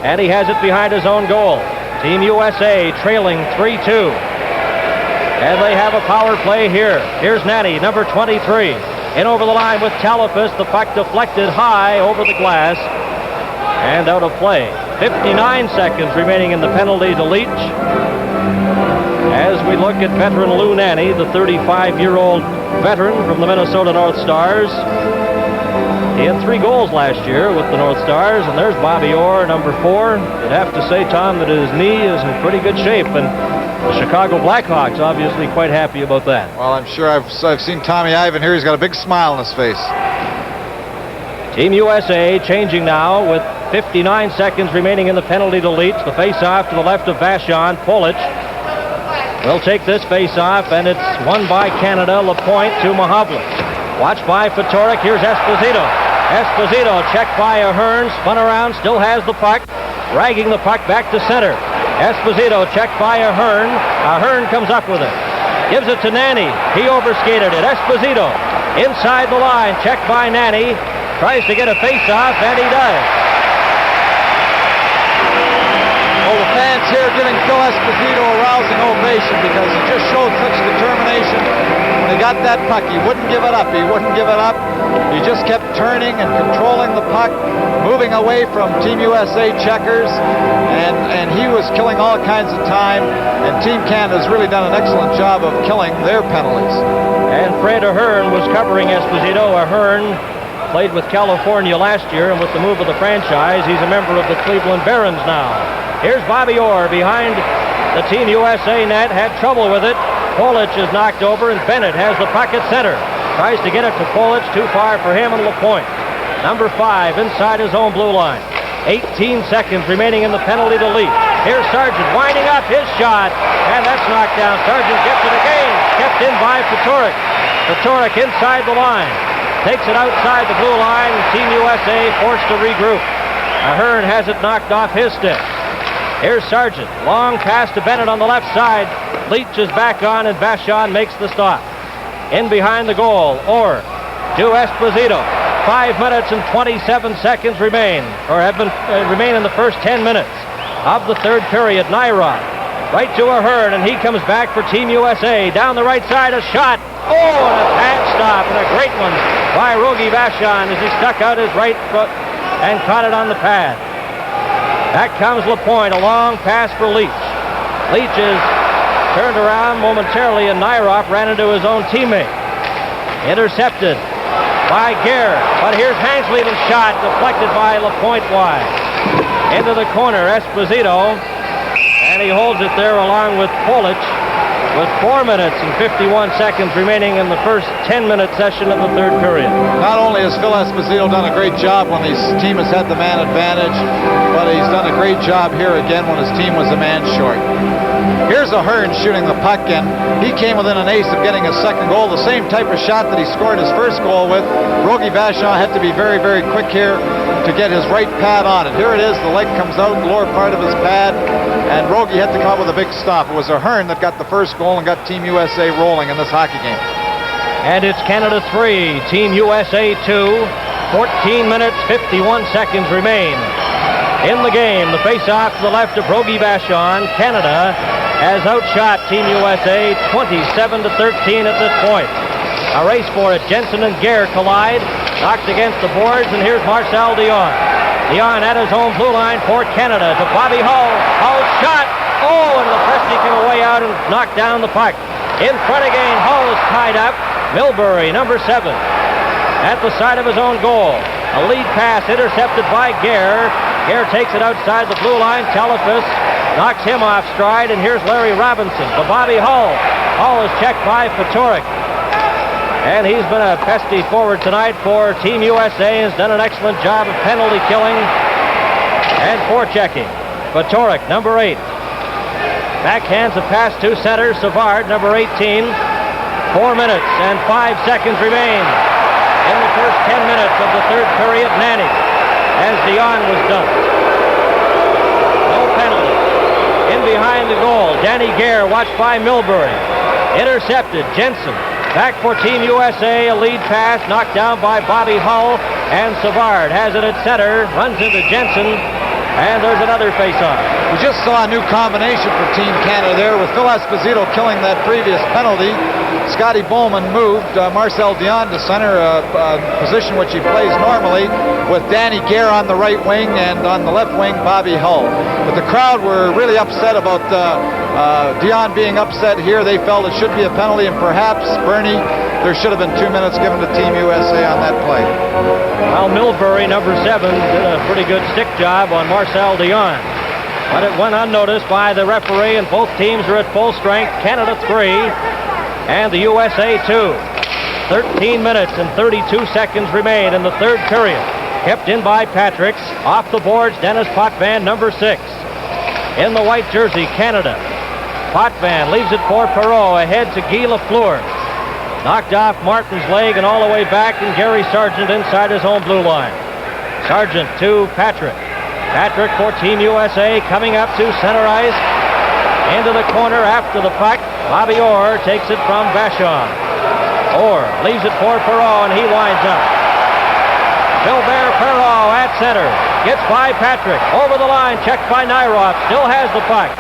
S1: and he has it behind his own goal. Team USA trailing 3-2. And they have a power play here. Here's Nanny, number 23. In over the line with Telephus. The puck deflected high over the glass and out of play. 59 seconds remaining in the penalty to Leach. As we look at veteran Lou Nanny, the 35-year-old veteran from the Minnesota North Stars. He had 3 goals last year with the North Stars, and there's Bobby Orr, number 4. You'd have to say, Tom, that his knee is in pretty good shape, and the Chicago Blackhawks obviously quite happy about that.
S3: Well, I'm sure I've seen Tommy Ivan here. He's got a big smile on his face.
S1: Team USA changing now with 59 seconds remaining in the penalty to Leach. The face-off to the left of Vachon. Polic will take this face-off, and it's won by Canada. LaPointe to Mahovlich. Watched by Fatorik. Here's Esposito. Esposito checked by Ahern. Spun around. Still has the puck. Dragging the puck back to center. Esposito checked by Ahern. Ahern comes up with it. Gives it to Nanny. He overskated it. Esposito inside the line. Checked by Nanny. Tries to get a face-off, and he does.
S3: Well, the fans here giving Phil Esposito a rousing ovation because he just showed such determination. When he got that puck, he wouldn't give it up. He wouldn't give it up. He just kept turning and controlling the puck, moving away from Team USA checkers, and he was killing all kinds of time. And Team Canada has really done an excellent job of killing their penalties.
S1: And Fred Ahern was covering Esposito. Ahern Played with California last year, and with the move of the franchise, he's a member of the Cleveland Barons now. Here's Bobby Orr behind the Team USA net. Had trouble with it. Polic is knocked over, and Bennett has the puck at center. Tries to get it to Polic. Too far for him, and LaPointe. Number 5 inside his own blue line. 18 seconds remaining in the penalty to Leaf. Here's Sargent winding up his shot, and that's knocked down. Sargent gets it again. Kept in by Patoric. Patoric inside the line. Takes it outside the blue line. Team USA forced to regroup. Ahern has it knocked off his stick. Here's Sargent. Long pass to Bennett on the left side. Leach is back on, and Vachon makes the stop. In behind the goal, Orr to Esposito. 5 minutes and 27 seconds remain in the first 10 minutes of the third period. Nairov right to Ahern, and he comes back for Team USA. Down the right side, a shot. Oh, and a pad stop, and a great one by Rogie Vachon as he stuck out his right foot and caught it on the pad. Back comes LaPointe, a long pass for Leach. Leach is turned around momentarily, and Nairov ran into his own teammate. Intercepted by Gare, but here's Hansleden's shot, deflected by LaPointe wide. Into the corner, Esposito, and he holds it there along with Polic, with 4 minutes and 51 seconds remaining in the first 10-minute session of the third period.
S3: Not only has Phil Esposito done a great job when his team has had the man advantage, but he's done a great job here again when his team was a man short. Here's Ahern shooting the puck, and he came within an ace of getting a second goal, the same type of shot that he scored his first goal with. Rogie Vachon had to be very, very quick here to get his right pad on it. Here it is, the leg comes out, the lower part of his pad, and Rogie had to come up with a big stop. It was Ahern that got the first goal and got Team USA rolling in this hockey game.
S1: And it's Canada 3, Team USA 2. 14 minutes, 51 seconds remain in the game. The face-off to the left of Rogie Vachon. Canada has outshot Team USA 27-13 at this point. A race for it. Jensen and Gare collide. Knocked against the boards, and here's Marcel Dion. Dion at his own blue line for Canada to Bobby Hull. Hull shot. Oh, and Lepresti came away out and knocked down the puck. In front again, Hull is tied up. Milbury, number 7, at the side of his own goal. A lead pass intercepted by Gare. Gare takes it outside the blue line. Telefus knocks him off stride, and here's Larry Robinson to Bobby Hull. Hull is checked by Patoric. And he's been a pesky forward tonight for Team USA. Has done an excellent job of penalty killing and forechecking. Patoric, number 8. Backhands a pass to center. Savard, number 18. 4 minutes and 5 seconds remain in the first 10 minutes of the third period. Nanny, as Dion was dumped. No penalty. In behind the goal, Danny Gare, watched by Milbury. Intercepted. Jensen back for Team USA. A lead pass knocked down by Bobby Hull, and Savard has it at center, runs into Jensen, and there's another face-off.
S3: We just saw a new combination for Team Canada there with Phil Esposito killing that previous penalty. Scotty Bowman moved Marcel Dion to center, position which he plays normally, with Danny Gare on the right wing, and on the left wing, Bobby Hull. But the crowd were really upset about Dion being upset here. They felt it should be a penalty, and perhaps, Bernie, there should have been 2 minutes given to Team USA on that play.
S1: Well, Milbury, number 7, did a pretty good stick job on Marcel Dion. But it went unnoticed by the referee, and both teams are at full strength. Canada 3 and the USA 2. 13 minutes and 32 seconds remain in the third period. Kept in by Patricks. Off the boards, Dennis Potvin, number 6. In the white jersey, Canada. Potvin leaves it for Perreault, ahead to Guy Lafleur. Knocked off Martin's leg and all the way back, and Gary Sargent inside his own blue line. Sargent to Patrick. Patrick for Team USA, coming up to center ice. Into the corner after the puck. Bobby Orr takes it from Vachon. Orr leaves it for Perreault, and he winds up. Gilbert Perreault at center. Gets by Patrick. Over the line, checked by Nairov. Still has the puck.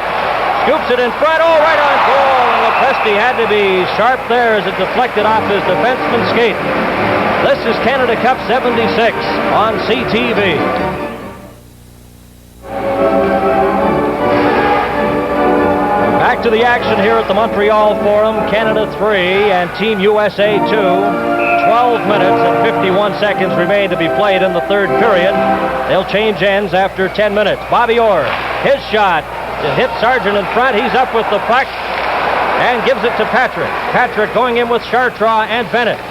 S1: Scoops it in front. Oh, right on goal. And Lepresti had to be sharp there as it deflected off his defenseman's skate. This is Canada Cup 76 on CTV. Back to the action here at the Montreal Forum. Canada 3 and Team USA 2. 12 minutes and 51 seconds remain to be played in the third period. They'll change ends after 10 minutes. Bobby Orr, his shot, hit Sargent in front. He's up with the puck and gives it to Patrick. Patrick going in with Chartrand and Bennett.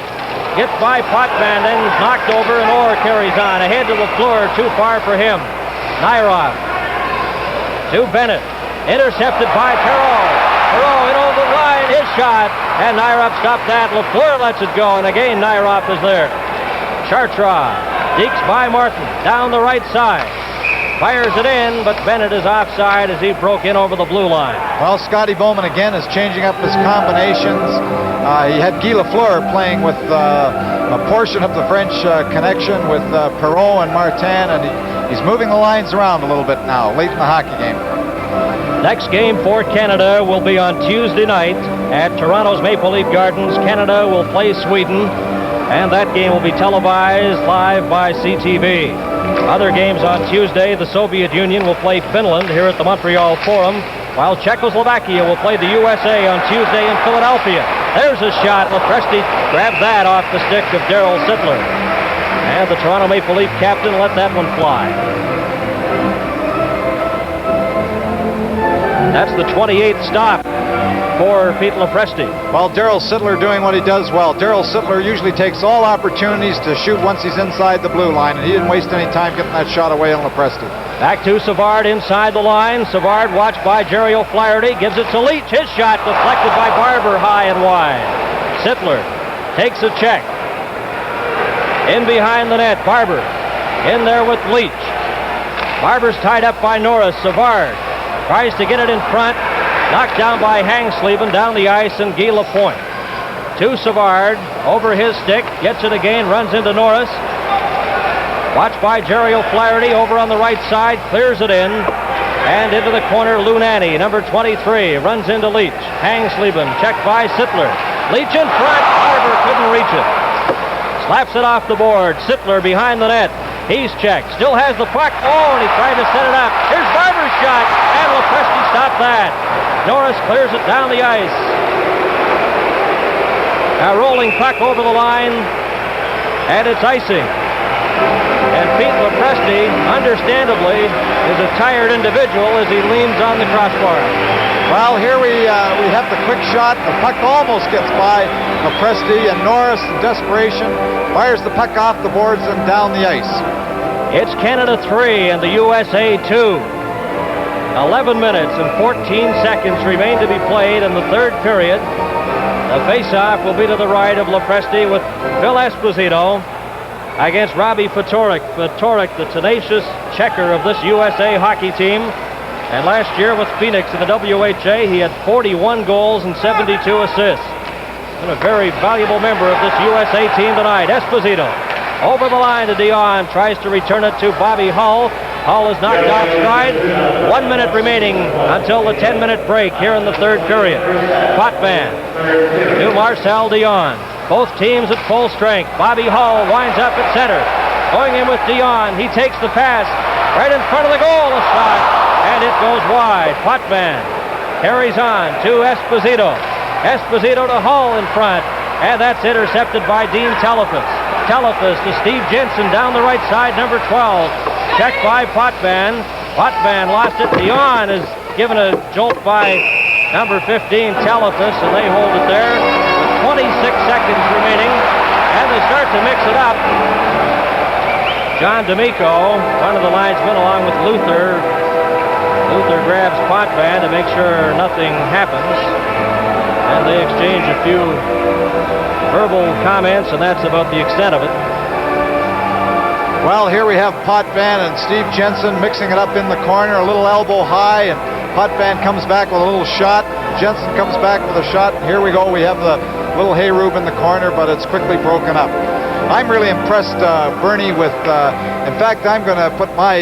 S1: Gets by Potvin, then knocked over, and Orr carries on. Ahead to Lafleur, too far for him. Nairov to Bennett. Intercepted by Perreault. Perreault in over the line, his shot, and Nairov stopped that. Lafleur lets it go, and again Nairov is there. Chartrand dekes by Martin down the right side. Fires it in, but Bennett is offside as he broke in over the blue line.
S3: Well, Scotty Bowman again is changing up his combinations. He had Guy Lafleur playing with a portion of the French connection with Perreault and Martin, and he's moving the lines around a little bit now, late in the hockey game.
S1: Next game for Canada will be on Tuesday night at Toronto's Maple Leaf Gardens. Canada will play Sweden, and that game will be televised live by CTV. Other games on Tuesday, the Soviet Union will play Finland here at the Montreal Forum, while Czechoslovakia will play the USA on Tuesday in Philadelphia. There's a shot. Lepresti grabs that off the stick of Darryl Sittler. And the Toronto Maple Leaf captain let that one fly. That's the 28th stop for Pete Lepresti.
S3: Well, Darryl Sittler doing what he does well. Darryl Sittler usually takes all opportunities to shoot once he's inside the blue line, and he didn't waste any time getting that shot away on Lepresti.
S1: Back to Savard inside the line. Savard watched by Jerry O'Flaherty. Gives it to Leach. His shot deflected by Barber high and wide. Sittler takes a check. In behind the net, Barber in there with Leach. Barber's tied up by Norris. Savard tries to get it in front. Knocked down by Hangsleben down the ice, and Guy Lapointe. To Savard, over his stick, gets it again, runs into Norris. Watched by Jerry O'Flaherty over on the right side, clears it in, and into the corner, Lunani, number 23, runs into Leach. Hangsleben, checked by Sittler. Leach in front, Barber couldn't reach it. Slaps it off the board, Sittler behind the net. He's checked, still has the puck. Oh, and he tried to set it up. Here's Barber's shot, and Lepresti stopped that. Norris clears it down the ice. A rolling puck over the line, and it's icing. And Pete Lepresti, understandably, is a tired individual as he leans on the crossbar.
S3: Well, here we have the quick shot. The puck almost gets by Lepresti, and Norris, in desperation, fires the puck off the boards and down the ice.
S1: It's Canada 3 and the USA 2. 11 minutes and 14 seconds remain to be played in the third period. The face-off will be to the right of Lepresti with Phil Esposito against Robbie Fatorik. Fatorik, the tenacious checker of this USA hockey team. And last year with Phoenix in the WHA, he had 41 goals and 72 assists. And a very valuable member of this USA team tonight. Esposito over the line to Dion, tries to return it to Bobby Hull. Hull is knocked off stride. 1 minute remaining until the 10-minute break here in the third period. Potvin to Marcel Dion. Both teams at full strength. Bobby Hull winds up at center. Going in with Dion. He takes the pass right in front of the goal. A shot, and it goes wide. Potvin carries on to Esposito. Esposito to Hull in front, and that's intercepted by Dean Telefus. Telefus to Steve Jensen down the right side, number 12. Checked by Potvin. Potvin lost it. Dion is given a jolt by number 15, Telefus, and they hold it there. 26 seconds remaining, and they start to mix it up. John D'Amico, one of the linesmen, along with Luther. Luther grabs Potvin to make sure nothing happens, and they exchange a few verbal comments, and that's about the extent of it.
S3: Well, here we have Potvin and Steve Jensen mixing it up in the corner, a little elbow high, and Potvin comes back with a little shot. Jensen comes back with a shot. And here we go. We have the little hay roof in the corner, but it's quickly broken up. I'm really impressed, Bernie, with... in fact, I'm going to put my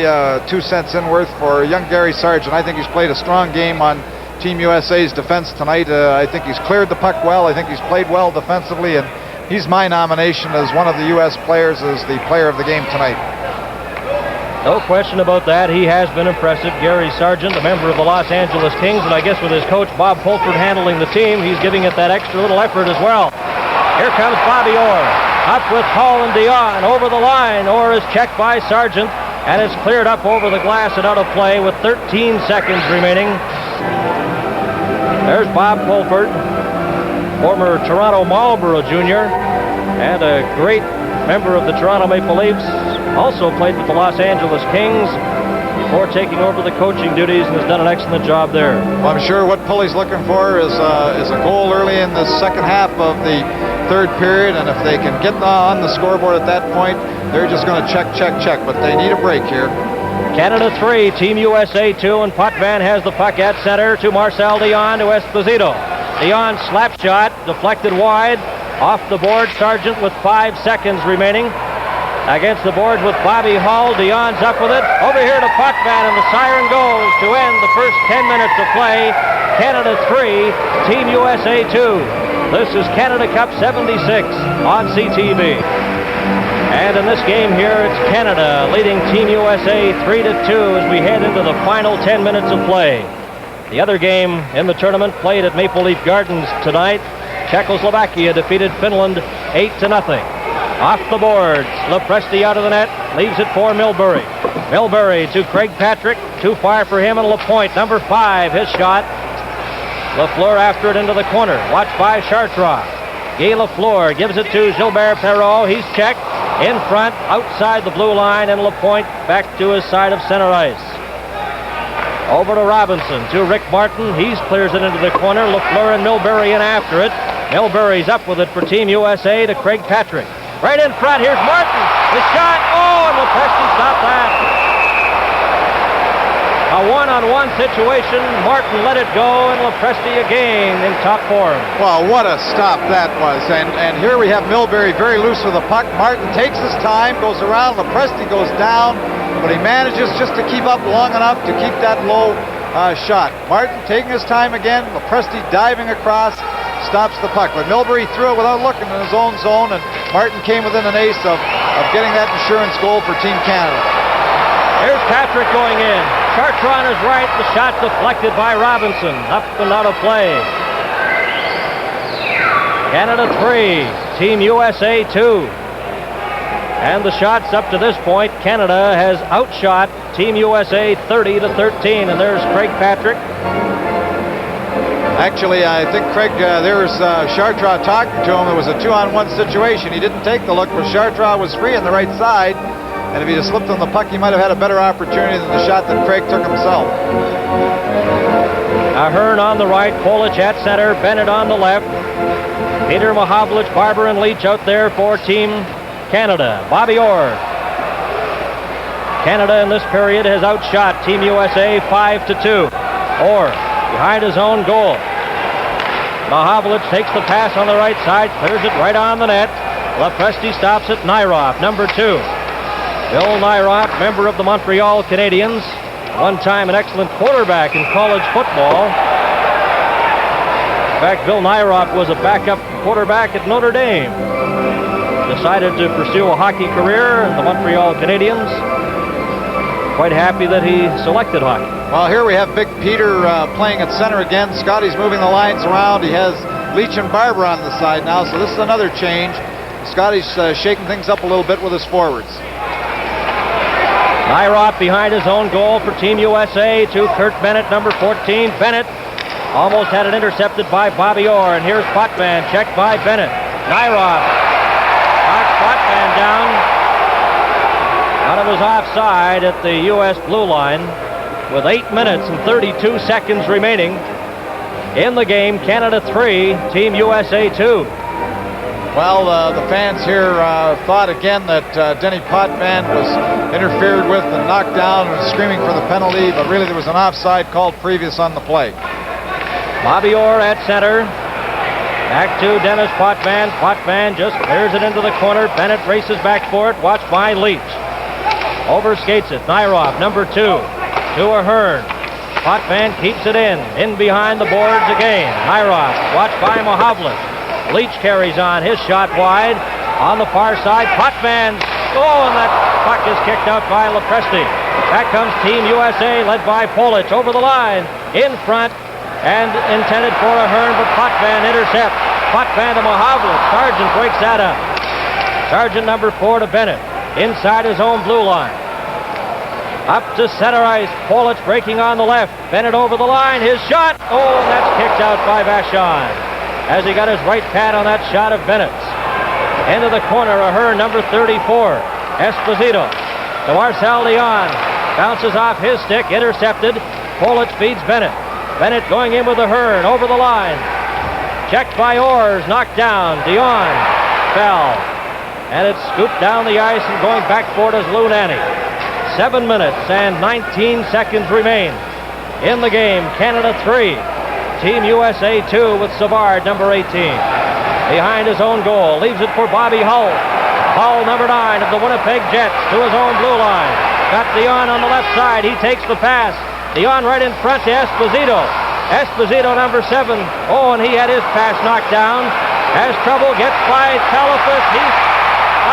S3: 2 cents in worth for young Gary Sargent. I think he's played a strong game on Team USA's defense tonight. I think he's cleared the puck well. I think he's played well defensively, and he's my nomination as one of the U.S. players as the player of the game tonight.
S1: No question about that. He has been impressive. Gary Sargent, a member of the Los Angeles Kings, and I guess with his coach Bob Pulford handling the team, he's giving it that extra little effort as well. Here comes Bobby Orr. Up with Hall and Dion over the line. Orr is checked by Sargent and is cleared up over the glass and out of play with 13 seconds remaining. There's Bob Colford, former Toronto Marlboro junior and a great member of the Toronto Maple Leafs. Also played with the Los Angeles Kings before taking over the coaching duties and has done an excellent job there.
S3: Well, I'm sure what Pulley's looking for is a goal early in the second half of the third period, and if they can get on the scoreboard at that point, they're just going to check, but they need a break here.
S1: Canada 3, Team USA 2, and Potvin has the puck at center to Marcel Dion to Esposito. Dion slap shot, deflected wide, off the board. Sargent with 5 seconds remaining. Against the boards with Bobby Hull. Dion's up with it. Over here to Potvin, and the siren goes to end the first 10 minutes of play. Canada 3, Team USA 2. This is Canada Cup 76 on CTV. And in this game here, it's Canada leading Team USA 3-2 as we head into the final 10 minutes of play. The other game in the tournament played at Maple Leaf Gardens tonight. Czechoslovakia defeated Finland 8-0. Off the boards, Lepresti out of the net, leaves it for Milbury. Milbury to Craig Patrick, too far for him, and Lapointe, number 5, his shot. Lafleur after it into the corner, watched by Chartrand. Guy Lafleur gives it to Gilbert Perrault, he's checked, in front, outside the blue line, and Lapointe back to his side of center ice. Over to Robinson, to Rick Martin, he clears it into the corner, Lafleur and Milbury in after it. Milbury's up with it for Team USA to Craig Patrick. Right in front, here's Martin. The shot, and Lepresti stopped that. A one-on-one situation. Martin let it go, and Lepresti again in top form.
S3: Well, what a stop that was. And here we have Milbury very loose with the puck. Martin takes his time, goes around. Lepresti goes down, but he manages just to keep up long enough to keep that low shot. Martin taking his time again. Lepresti diving across. Stops the puck, but Milbury threw it without looking in his own zone, and Martin came within an ace of getting that insurance goal for Team Canada.
S1: Here's Patrick going in. Chartrand is right. The shot deflected by Robinson. Up and out of play. Canada 3, Team USA 2. And the shots up to this point, Canada has outshot Team USA 30-13, and there's Craig Patrick.
S3: Actually, I think Craig, there's Chartrand talking to him. It was a 2-on-1 situation. He didn't take the look, but Chartrand was free on the right side. And if he'd have slipped on the puck, he might have had a better opportunity than the shot that Craig took himself.
S1: Ahern on the right, Polish at center, Bennett on the left. Peter Mahovlich, Barber, and Leach out there for Team Canada. Bobby Orr. Canada in this period has outshot Team USA 5-2. Orr behind his own goal. Mahovlich takes the pass on the right side, clears it right on the net. Lepresti stops it. Nyroff, number 2. Bill Nyroff, member of the Montreal Canadiens. One time an excellent quarterback in college football. In fact, Bill Nyroff was a backup quarterback at Notre Dame. Decided to pursue a hockey career in the Montreal Canadiens. Quite happy that he selected hockey.
S3: Well, here we have Big Peter playing at center again. Scotty's moving the lines around. He has Leach and Barber on the side now, so this is another change. Scotty's shaking things up a little bit with his forwards.
S1: Nyroff behind his own goal for Team USA to Kurt Bennett, number 14. Bennett almost had it intercepted by Bobby Orr, and here's Potvin, checked by Bennett. Nyroff knocks Potvin down out of his offside at the U.S. blue line with 8 minutes and 32 seconds remaining in the game. Canada 3, Team USA 2.
S3: Well, the fans here thought again that Denny Potvin was interfered with and knocked down and was screaming for the penalty, but really there was an offside called previous on the play.
S1: Bobby Orr at center. Back to Dennis Potvin. Potvin just clears it into the corner. Bennett races back for it, watched by Leach. Overskates it. Nyroff, number 2. To Ahern. Potvin keeps it in behind the boards again. Nyroff, watched by Mahovlich. Leach carries on, his shot wide. On the far side, Potvin. And that puck is kicked out by Lepresti. Back comes Team USA, led by Polic. Over the line, in front, and intended for Ahern, but Potvin intercepts. Potvin to Mahovlich. Sargent breaks that up. Sargent, number 4, to Bennett. Inside his own blue line. Up to center ice. Politz breaking on the left. Bennett over the line. His shot. Oh, and that's kicked out by Vachon as he got his right pad on that shot of Bennett's. Into the corner, Ahern, number 34. Esposito to Marcel Dion. Bounces off his stick. Intercepted. Politz feeds Bennett. Bennett going in with Ahern over the line. Checked by Orrs. Knocked down. Dion fell. And it's scooped down the ice and going back for it is Lou Nanne. 7 minutes and 19 seconds remain in the game. Canada 3, Team USA 2 with Savard, number 18. Behind his own goal, leaves it for Bobby Hull. Hull, number 9 of the Winnipeg Jets, to his own blue line. Got Dion on the left side. He takes the pass. Dion right in front to Esposito. Esposito, number 7. Oh, and he had his pass knocked down. Has trouble, gets by Telefus. He's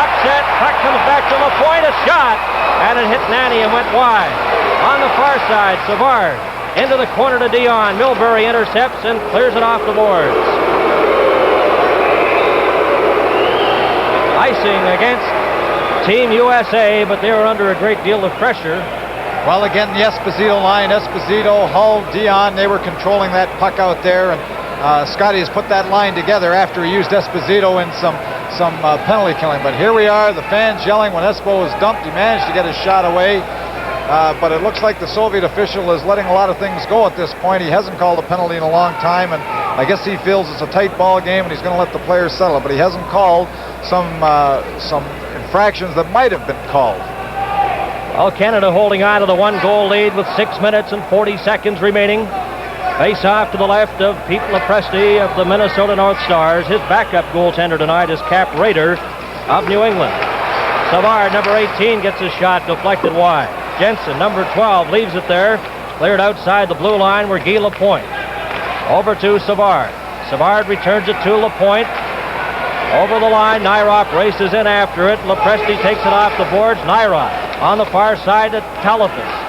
S1: upset. Puck comes back to LaPointe. A shot. And it hit Nanne and went wide. On the far side, Savard into the corner to Dion. Milbury intercepts and clears it off the boards. Icing against Team USA, but they were under a great deal of pressure.
S3: Well, again, the Esposito line, Esposito, Hull, Dion, they were controlling that puck out there, and Scotty has put that line together after he used Esposito in some penalty killing. But here we are, the fans yelling when Espo was dumped. He managed to get his shot away, but it looks like the Soviet official is letting a lot of things go at this point. He hasn't called a penalty in a long time, and I guess he feels it's a tight ball game and he's going to let the players settle it, but he hasn't called some infractions that might have been called.
S1: Well, Canada holding on to the 1-goal lead with 6 minutes and 40 seconds remaining. Face off to the left of Pete Lepresti of the Minnesota North Stars. His backup goaltender tonight is Cap Rader of New England. Savard, number 18, gets his shot deflected wide. Jensen, number 12, leaves it there. Cleared outside the blue line where Guy Lapointe. Over to Savard. Savard returns it to Lapointe. Over the line, Nyrop races in after it. Lepresti takes it off the boards. Nyrop on the far side to Telefus.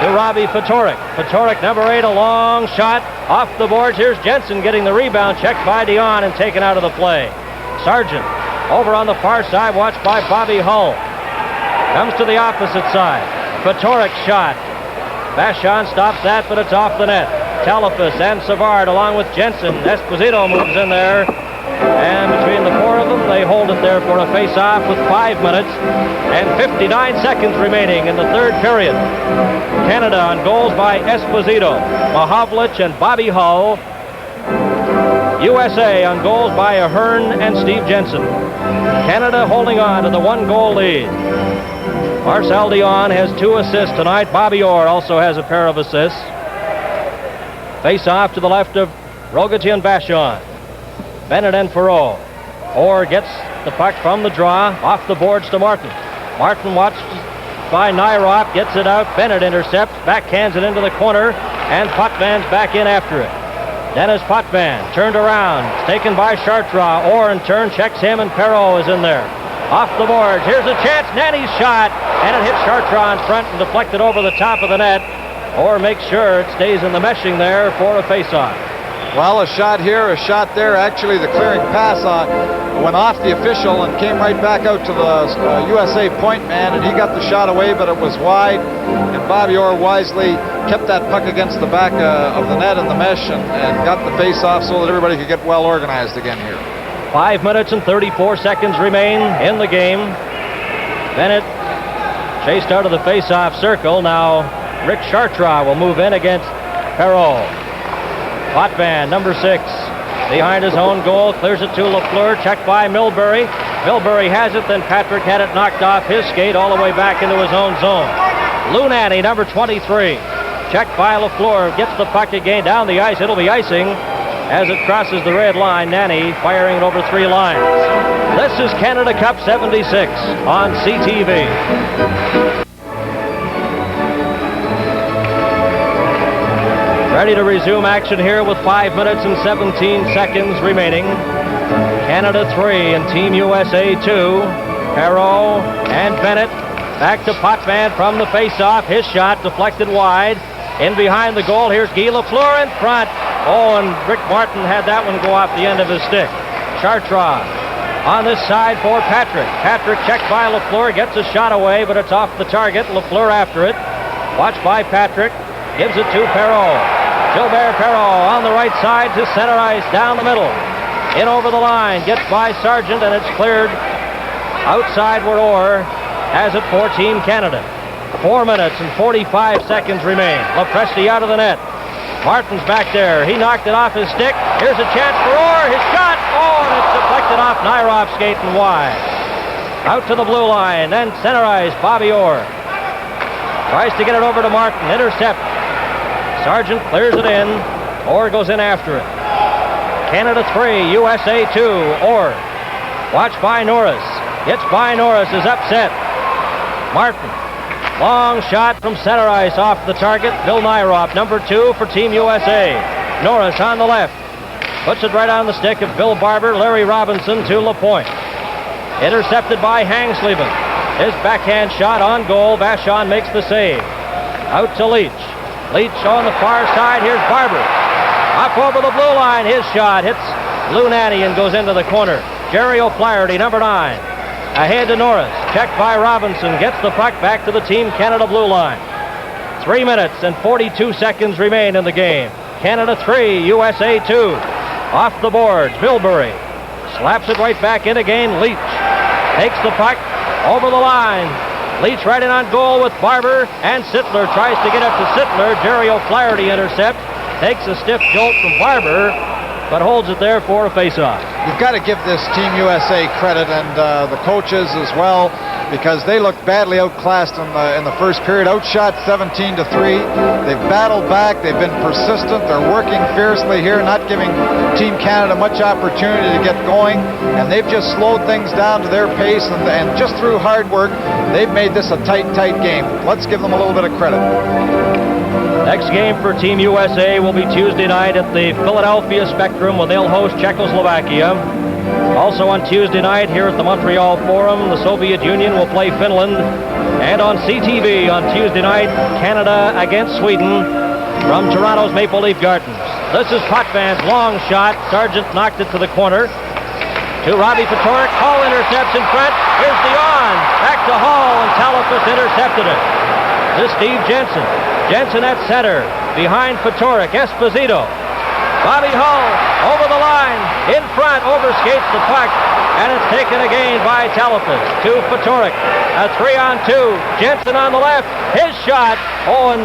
S1: To Robbie Fatorik. Fatorik, number 8, a long shot off the boards. Here's Jensen getting the rebound, checked by Dion and taken out of the play. Sargent over on the far side, watched by Bobby Hull. Comes to the opposite side. Fatorik shot. Vachon stops that, but it's off the net. Telefus and Savard along with Jensen. Esposito moves in there. And between the four of them, they hold it there for a face-off with 5 minutes and 59 seconds remaining in the third period. Canada on goals by Esposito, Mahovlich, and Bobby Hull. USA on goals by Ahern and Steve Jensen. Canada holding on to the 1-goal lead. Marcel Dion has 2 assists tonight. Bobby Orr also has a pair of assists. Face-off to the left of Rogatien Vachon. Bennett and Perreault. Orr gets the puck from the draw, off the boards to Martin. Martin watched by Nyrop, gets it out. Bennett intercepts, backhands it into the corner, and Potvin's back in after it. Dennis Potvin turned around, taken by Chartrand. Orr in turn checks him, and Perreault is in there. Off the boards, here's a chance, Nanne's shot, and it hits Chartrand in front and deflected over the top of the net. Orr makes sure it stays in the meshing there for a face-off.
S3: Well, a shot here, a shot there. Actually, the clearing pass went off the official and came right back out to the USA point man, and he got the shot away, but it was wide. And Bobby Orr wisely kept that puck against the back of the net in the mesh and got the face-off so that everybody could get well organized again here.
S1: 5 minutes and 34 seconds remain in the game. Bennett chased out of the face-off circle. Now Rick Chartrand will move in against Perreault. Potvin, number 6, behind his own goal, clears it to Lafleur, checked by Milbury. Milbury has it, then Patrick had it knocked off his skate all the way back into his own zone. Lou Nanne, number 23, checked by Lafleur, gets the puck again down the ice. It'll be icing as it crosses the red line. Nanne firing it over 3 lines. This is Canada Cup 76 on CTV. Ready to resume action here with 5 minutes and 17 seconds remaining. Canada 3 and Team USA 2. Perreault and Bennett. Back to Potvin from the face-off. His shot deflected wide. In behind the goal, here's Guy Lafleur in front. Oh, and Rick Martin had that one go off the end of his stick. Chartrand On this side for Patrick. Patrick checked by Lafleur, gets a shot away, but it's off the target. Lafleur after it. Watched by Patrick. Gives it to Perreault. Gilbert Perreault on the right side to center ice, down the middle. In over the line, gets by Sargent, and it's cleared outside where Orr has it for Team Canada. 4 minutes and 45 seconds remain. Lepresti out of the net. Martin's back there. He knocked it off his stick. Here's a chance for Orr. His shot. Oh, and it's deflected off Nyrov's skate and wide. Out to the blue line. Then center ice, Bobby Orr. Tries to get it over to Martin. Intercept. Sargent clears it in. Orr goes in after it. Canada 3, USA 2. Orr. Watched by Norris. Gets by Norris. Is upset. Martin. Long shot from center ice off the target. Bill Nyrop, number 2 for Team USA. Norris on the left. Puts it right on the stick of Bill Barber. Larry Robinson to LaPointe. Intercepted by Hangsleben. His backhand shot on goal. Vachon makes the save. Out to Leach. Leach on the far side. Here's Barber. Up over the blue line. His shot hits Lunani and goes into the corner. Jerry O'Flaherty, number 9. Ahead to Norris. Checked by Robinson. Gets the puck back to the Team Canada blue line. 3 minutes and 42 seconds remain in the game. Canada 3, USA 2. Off the boards. Bilberry slaps it right back in again. Leach takes the puck over the line. Leach right in on goal with Barber, and Sittler tries to get up to Sittler. Jerry O'Flaherty intercept. Takes a stiff jolt from Barber, but holds it there for a face-off.
S3: You've got to give this Team USA credit, and the coaches as well, because they looked badly outclassed in the first period. Outshot 17-3. They've battled back. They've been persistent. They're working fiercely here, not giving Team Canada much opportunity to get going, and they've just slowed things down to their pace, and just through hard work, they've made this a tight game. Let's give them a little bit of credit.
S1: Next game for Team USA will be Tuesday night at the Philadelphia Spectrum, where they'll host Czechoslovakia. Also on Tuesday night here at the Montreal Forum, the Soviet Union will play Finland. And on CTV on Tuesday night, Canada against Sweden from Toronto's Maple Leaf Gardens. This is Potvin's long shot. Sargent knocked it to the corner. To Robbie Fatorik. Hall intercepts in front. Here's Dion. Back to Hall, and Talafas intercepted it. This is Steve Jensen. Jensen at center. Behind Fatorik. Esposito. Bobby Hull over the line. In front. Overskates the puck. And it's taken again by Talafas. To Fatorik. A 3-on-2. Jensen on the left. His shot. Oh, and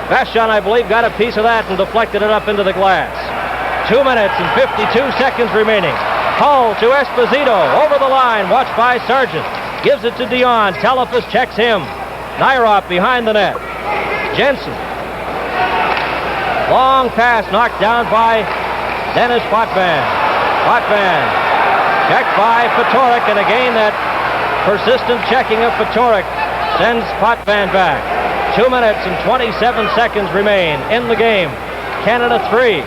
S1: Vachon, I believe, got a piece of that and deflected it up into the glass. 2 minutes and 52 seconds remaining. Hull to Esposito. Over the line. Watched by Sargent. Gives it to Dion. Talafas checks him. Nyrop behind the net. Jensen. Long pass knocked down by Dennis Potvin. Potvin checked by Fatorik, and again that persistent checking of Fatorik sends Potvin back. 2 minutes and 27 seconds remain in the game. Canada 3,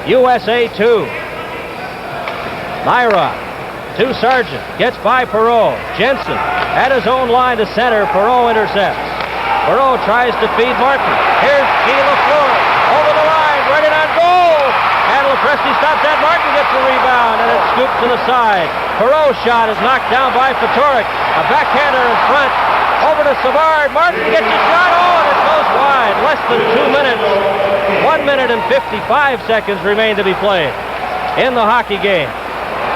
S1: USA 2. Nyrop to Sargent. Gets by Perreault. Jensen at his own line to center. Perreault intercepts. Perreault tries to feed Martin. Here's Guy Lafleur. Over the line. Right in on goal. And Lepresti stops that. Martin gets the rebound, and it's scooped to the side. Perreault's shot is knocked down by Fatorik. A backhander in front. Over to Savard. Martin gets a shot. Oh, and it goes wide. Less than 2 minutes. 1 minute and 55 seconds remain to be played in the hockey game.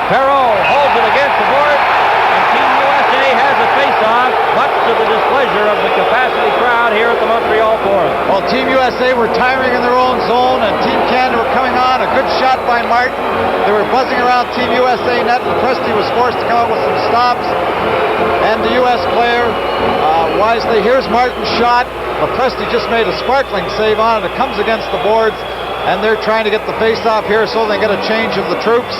S1: Perreault holds it against the board, and Team USA has a face-off, much to the displeasure of the capacity crowd here at the Montreal Forum.
S3: Well, Team USA were tiring in their own zone, and Team Canada were coming on. A good shot by Martin. They were buzzing around Team USA net. Lepresti was forced to come out with some stops, and the U.S. player wisely. Here's Martin's shot. Lepresti just made a sparkling save on it. It comes against the boards, and they're trying to get the face-off here so they get a change of the troops.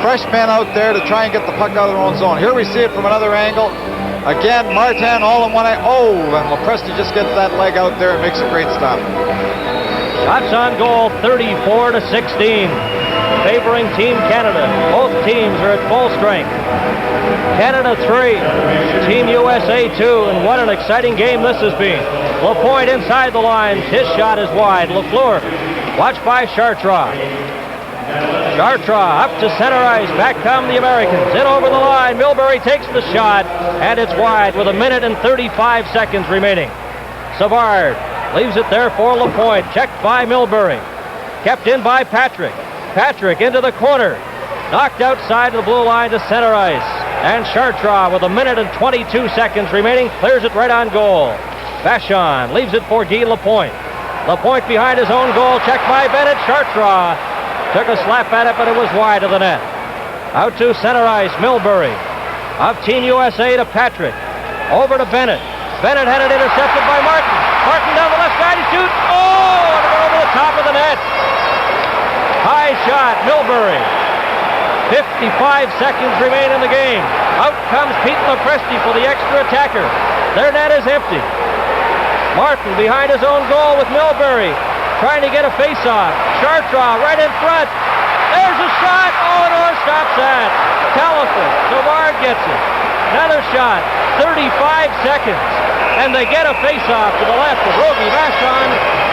S3: Fresh men out there to try and get the puck out of their own zone. Here we see it from another angle. Again, Martin all in one eye. Oh, and Lepresti just gets that leg out there and makes a great stop.
S1: Shots on goal, 34-16, favoring Team Canada. Both teams are at full strength. Canada 3, Team USA 2, and what an exciting game this has been. LaPointe inside the lines. His shot is wide. Lafleur, watched by Chartrand. Chartres up to center ice. Back come the Americans. In over the line. Milbury takes the shot, and it's wide with 1 minute and 35 seconds remaining. Savard leaves it there for Lapointe. Checked by Milbury. Kept in by Patrick. Patrick into the corner. Knocked outside the blue line to center ice. And Chartres, with 1 minute and 22 seconds remaining, clears it right on goal. Vachon leaves it for Guy Lapointe. Lapointe behind his own goal. Checked by Bennett. Chartres took a slap at it, but it was wide of the net. Out to center ice. Milbury of Team USA to Patrick. Over to Bennett. Bennett had it intercepted by Martin. Martin down the left side. He shoots. Oh! And it went over the top of the net. High shot. Milbury. 55 seconds remain in the game. Out comes Pete Lepresti for the extra attacker. Their net is empty. Martin behind his own goal with Milbury. Trying to get a face-off. Chartres right in front. There's a shot. Oh, and Orr stops that. Telephone. Savard gets it. Another shot. 35 seconds. And they get a face-off to the left of Rogie Vachon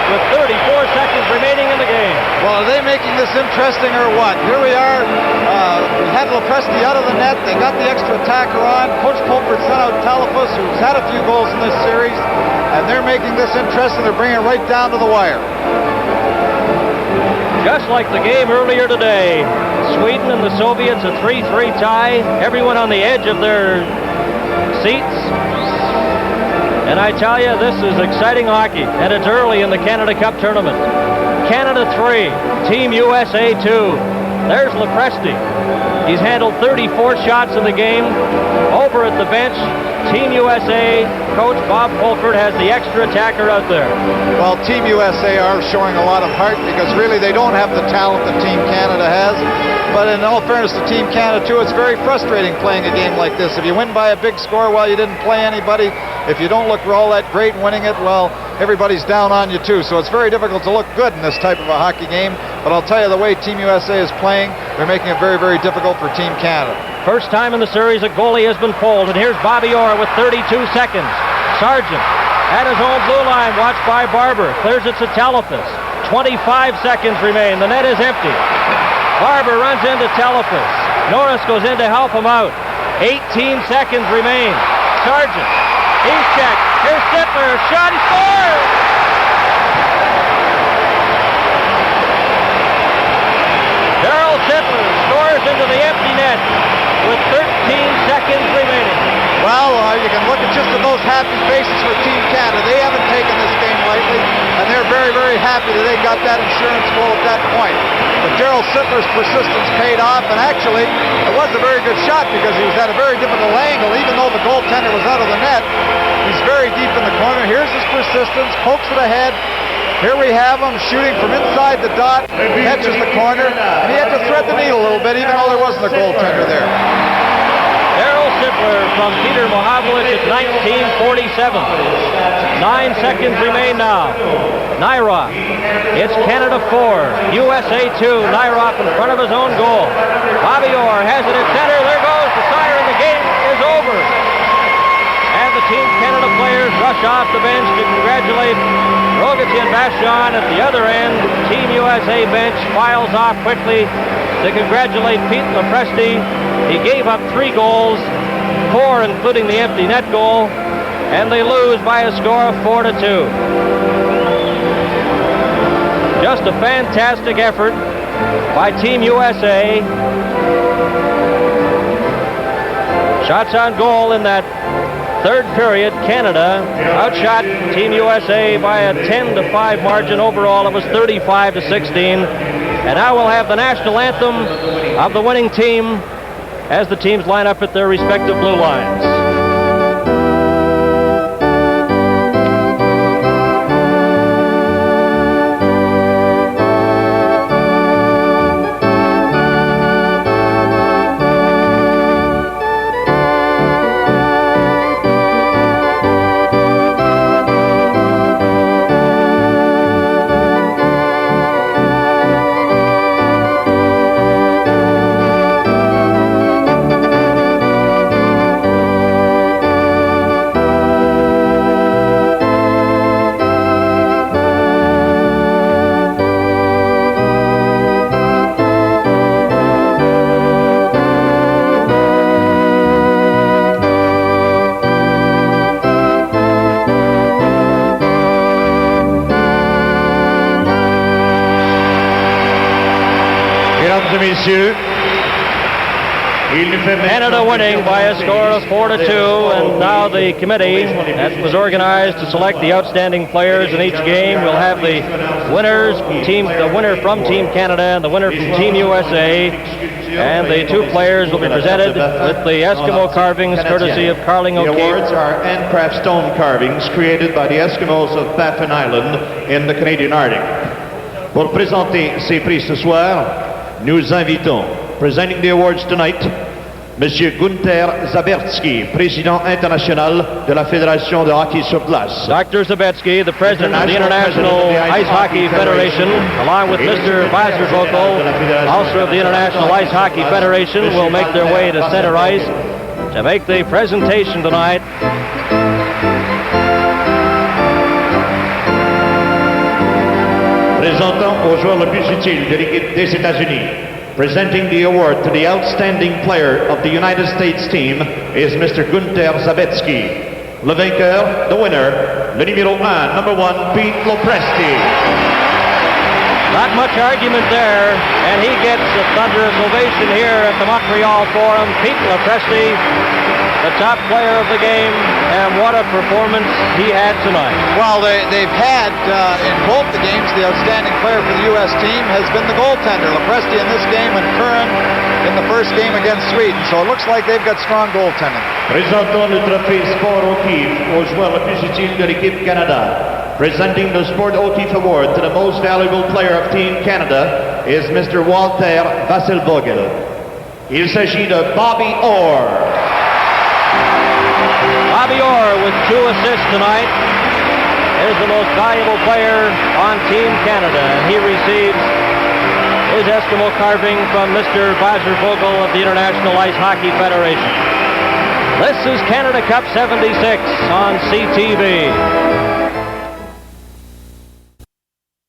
S1: with 34 seconds remaining in the game.
S3: Well, are they making this interesting or what? Here we are. We had Lepresti out of the net. They got the extra attacker on. Coach Pulford sent out Telephus, who's had a few goals in this series. And they're making this interesting. They're bringing it right down to the wire.
S1: Just like the game earlier today, Sweden and the Soviets, a 3-3 tie. Everyone on the edge of their seats. And I tell you, this is exciting hockey, and it's early in the Canada Cup tournament. Canada 3, Team USA 2. There's Lepresti. He's handled 34 shots in the game. Over at the bench, Team USA coach Bob Pulford has the extra attacker out there.
S3: Well, Team USA are showing a lot of heart because really they don't have the talent that Team Canada has. But in all fairness to Team Canada, too, it's very frustrating playing a game like this. If you win by a big score, well, you didn't play anybody. If you don't look all that great winning it, well, everybody's down on you, too. So it's very difficult to look good in this type of a hockey game. But I'll tell you, the way Team USA is playing, they're making it very, very difficult for Team Canada.
S1: First time in the series a goalie has been pulled, and here's Bobby Orr with 32 seconds. Sargent at his own blue line, watched by Barber. Clears it to Telephus. 25 seconds remain. The net is empty. Barber runs into Telephus. Norris goes in to help him out. 18 seconds remain. Sargent. He's checked. Here's Sittler. Shot. He scores! Darryl Sittler scores into the empty net with 13 seconds remaining.
S3: Well, you can look at just at those happy faces for Team Canada. They haven't taken this game lightly, and they're very, very happy that they got that insurance goal at that point. But Darryl Sittler's persistence paid off, and actually, it was a very good shot because he was at a very difficult angle, even though the goaltender was out of the net. He's very deep in the corner. Here's his persistence, pokes it ahead. Here we have him shooting from inside the dot, catches the corner, and he had to thread the needle a little bit, even though there wasn't a goaltender there.
S1: Darryl Sittler from Peter Mohavlich at 1947. 9 seconds remain now. Nyrock. It's Canada 4, USA 2. Nyrock in front of his own goal. Bobby Orr has it at center. There goes the siren. The game is over. And the Team Canada players rush off the bench to congratulate Rogie and Vachon. At the other end, Team USA bench files off quickly to congratulate Pete Lepresti. He gave up 3 goals, 4 including the empty net goal, and they lose by a score of 4-2. Just a fantastic effort by Team USA. Shots on goal in that third period. Canada outshot Team USA by a 10-5 margin. Overall, it was 35-16. And now we'll have the national anthem of the winning team as the teams line up at their respective blue lines.
S2: et messieurs.
S1: Canada winning by a score of 4-2, and now the committee that was organized to select the outstanding players in each game will have the winner from Team Canada and the winner from Team USA, and the two players will be presented with the Eskimo carvings courtesy of Carling
S2: The
S1: O'Keefe.
S2: awards are handcraft stone carvings created by the Eskimos of Baffin Island in the Canadian Arctic. Pour présenter ces prix ce soir, nous invitons, presenting the awards tonight, Monsieur Gunther Zabetsky, président international de la Fédération de hockey sur glace.
S1: Dr. Zabetsky, the president of the International Ice Hockey Federation, along with Mr. Wasservogel, also of the International Ice Hockey Federation, will make their way to center ice to make the presentation tonight.
S2: Présentant au joueur le plus utile de l'équipe des États-Unis. Presenting the award to the outstanding player of the United States team is Mr. Gunther Zabetsky. Le vainqueur, the winner, le numéro 1, number 1, Pete Lopresti.
S1: Not much argument there, and he gets a thunderous ovation here at the Montreal Forum. Pete Lopresti, the top player of the game, and what a performance he had tonight.
S3: Well, they've had, in both the games, the outstanding player for the U.S. team has been the goaltender, Lopresti in this game, and Curran in the first game against Sweden. So it looks like they've got strong goaltending.
S2: Présentons le trophée Sport O'Keefe au joueur le plus utile de l'équipe Canada. Presenting the Sport O'Keefe Award to the most valuable player of Team Canada is Mr. Walter Wasservogel. Il s'agit de Bobby Orr.
S1: Bobby Orr with 2 assists tonight is the most valuable player on Team Canada, and he receives his Eskimo carving from Mr. Wasservogel of the International Ice Hockey Federation. This is Canada Cup 76 on CTV.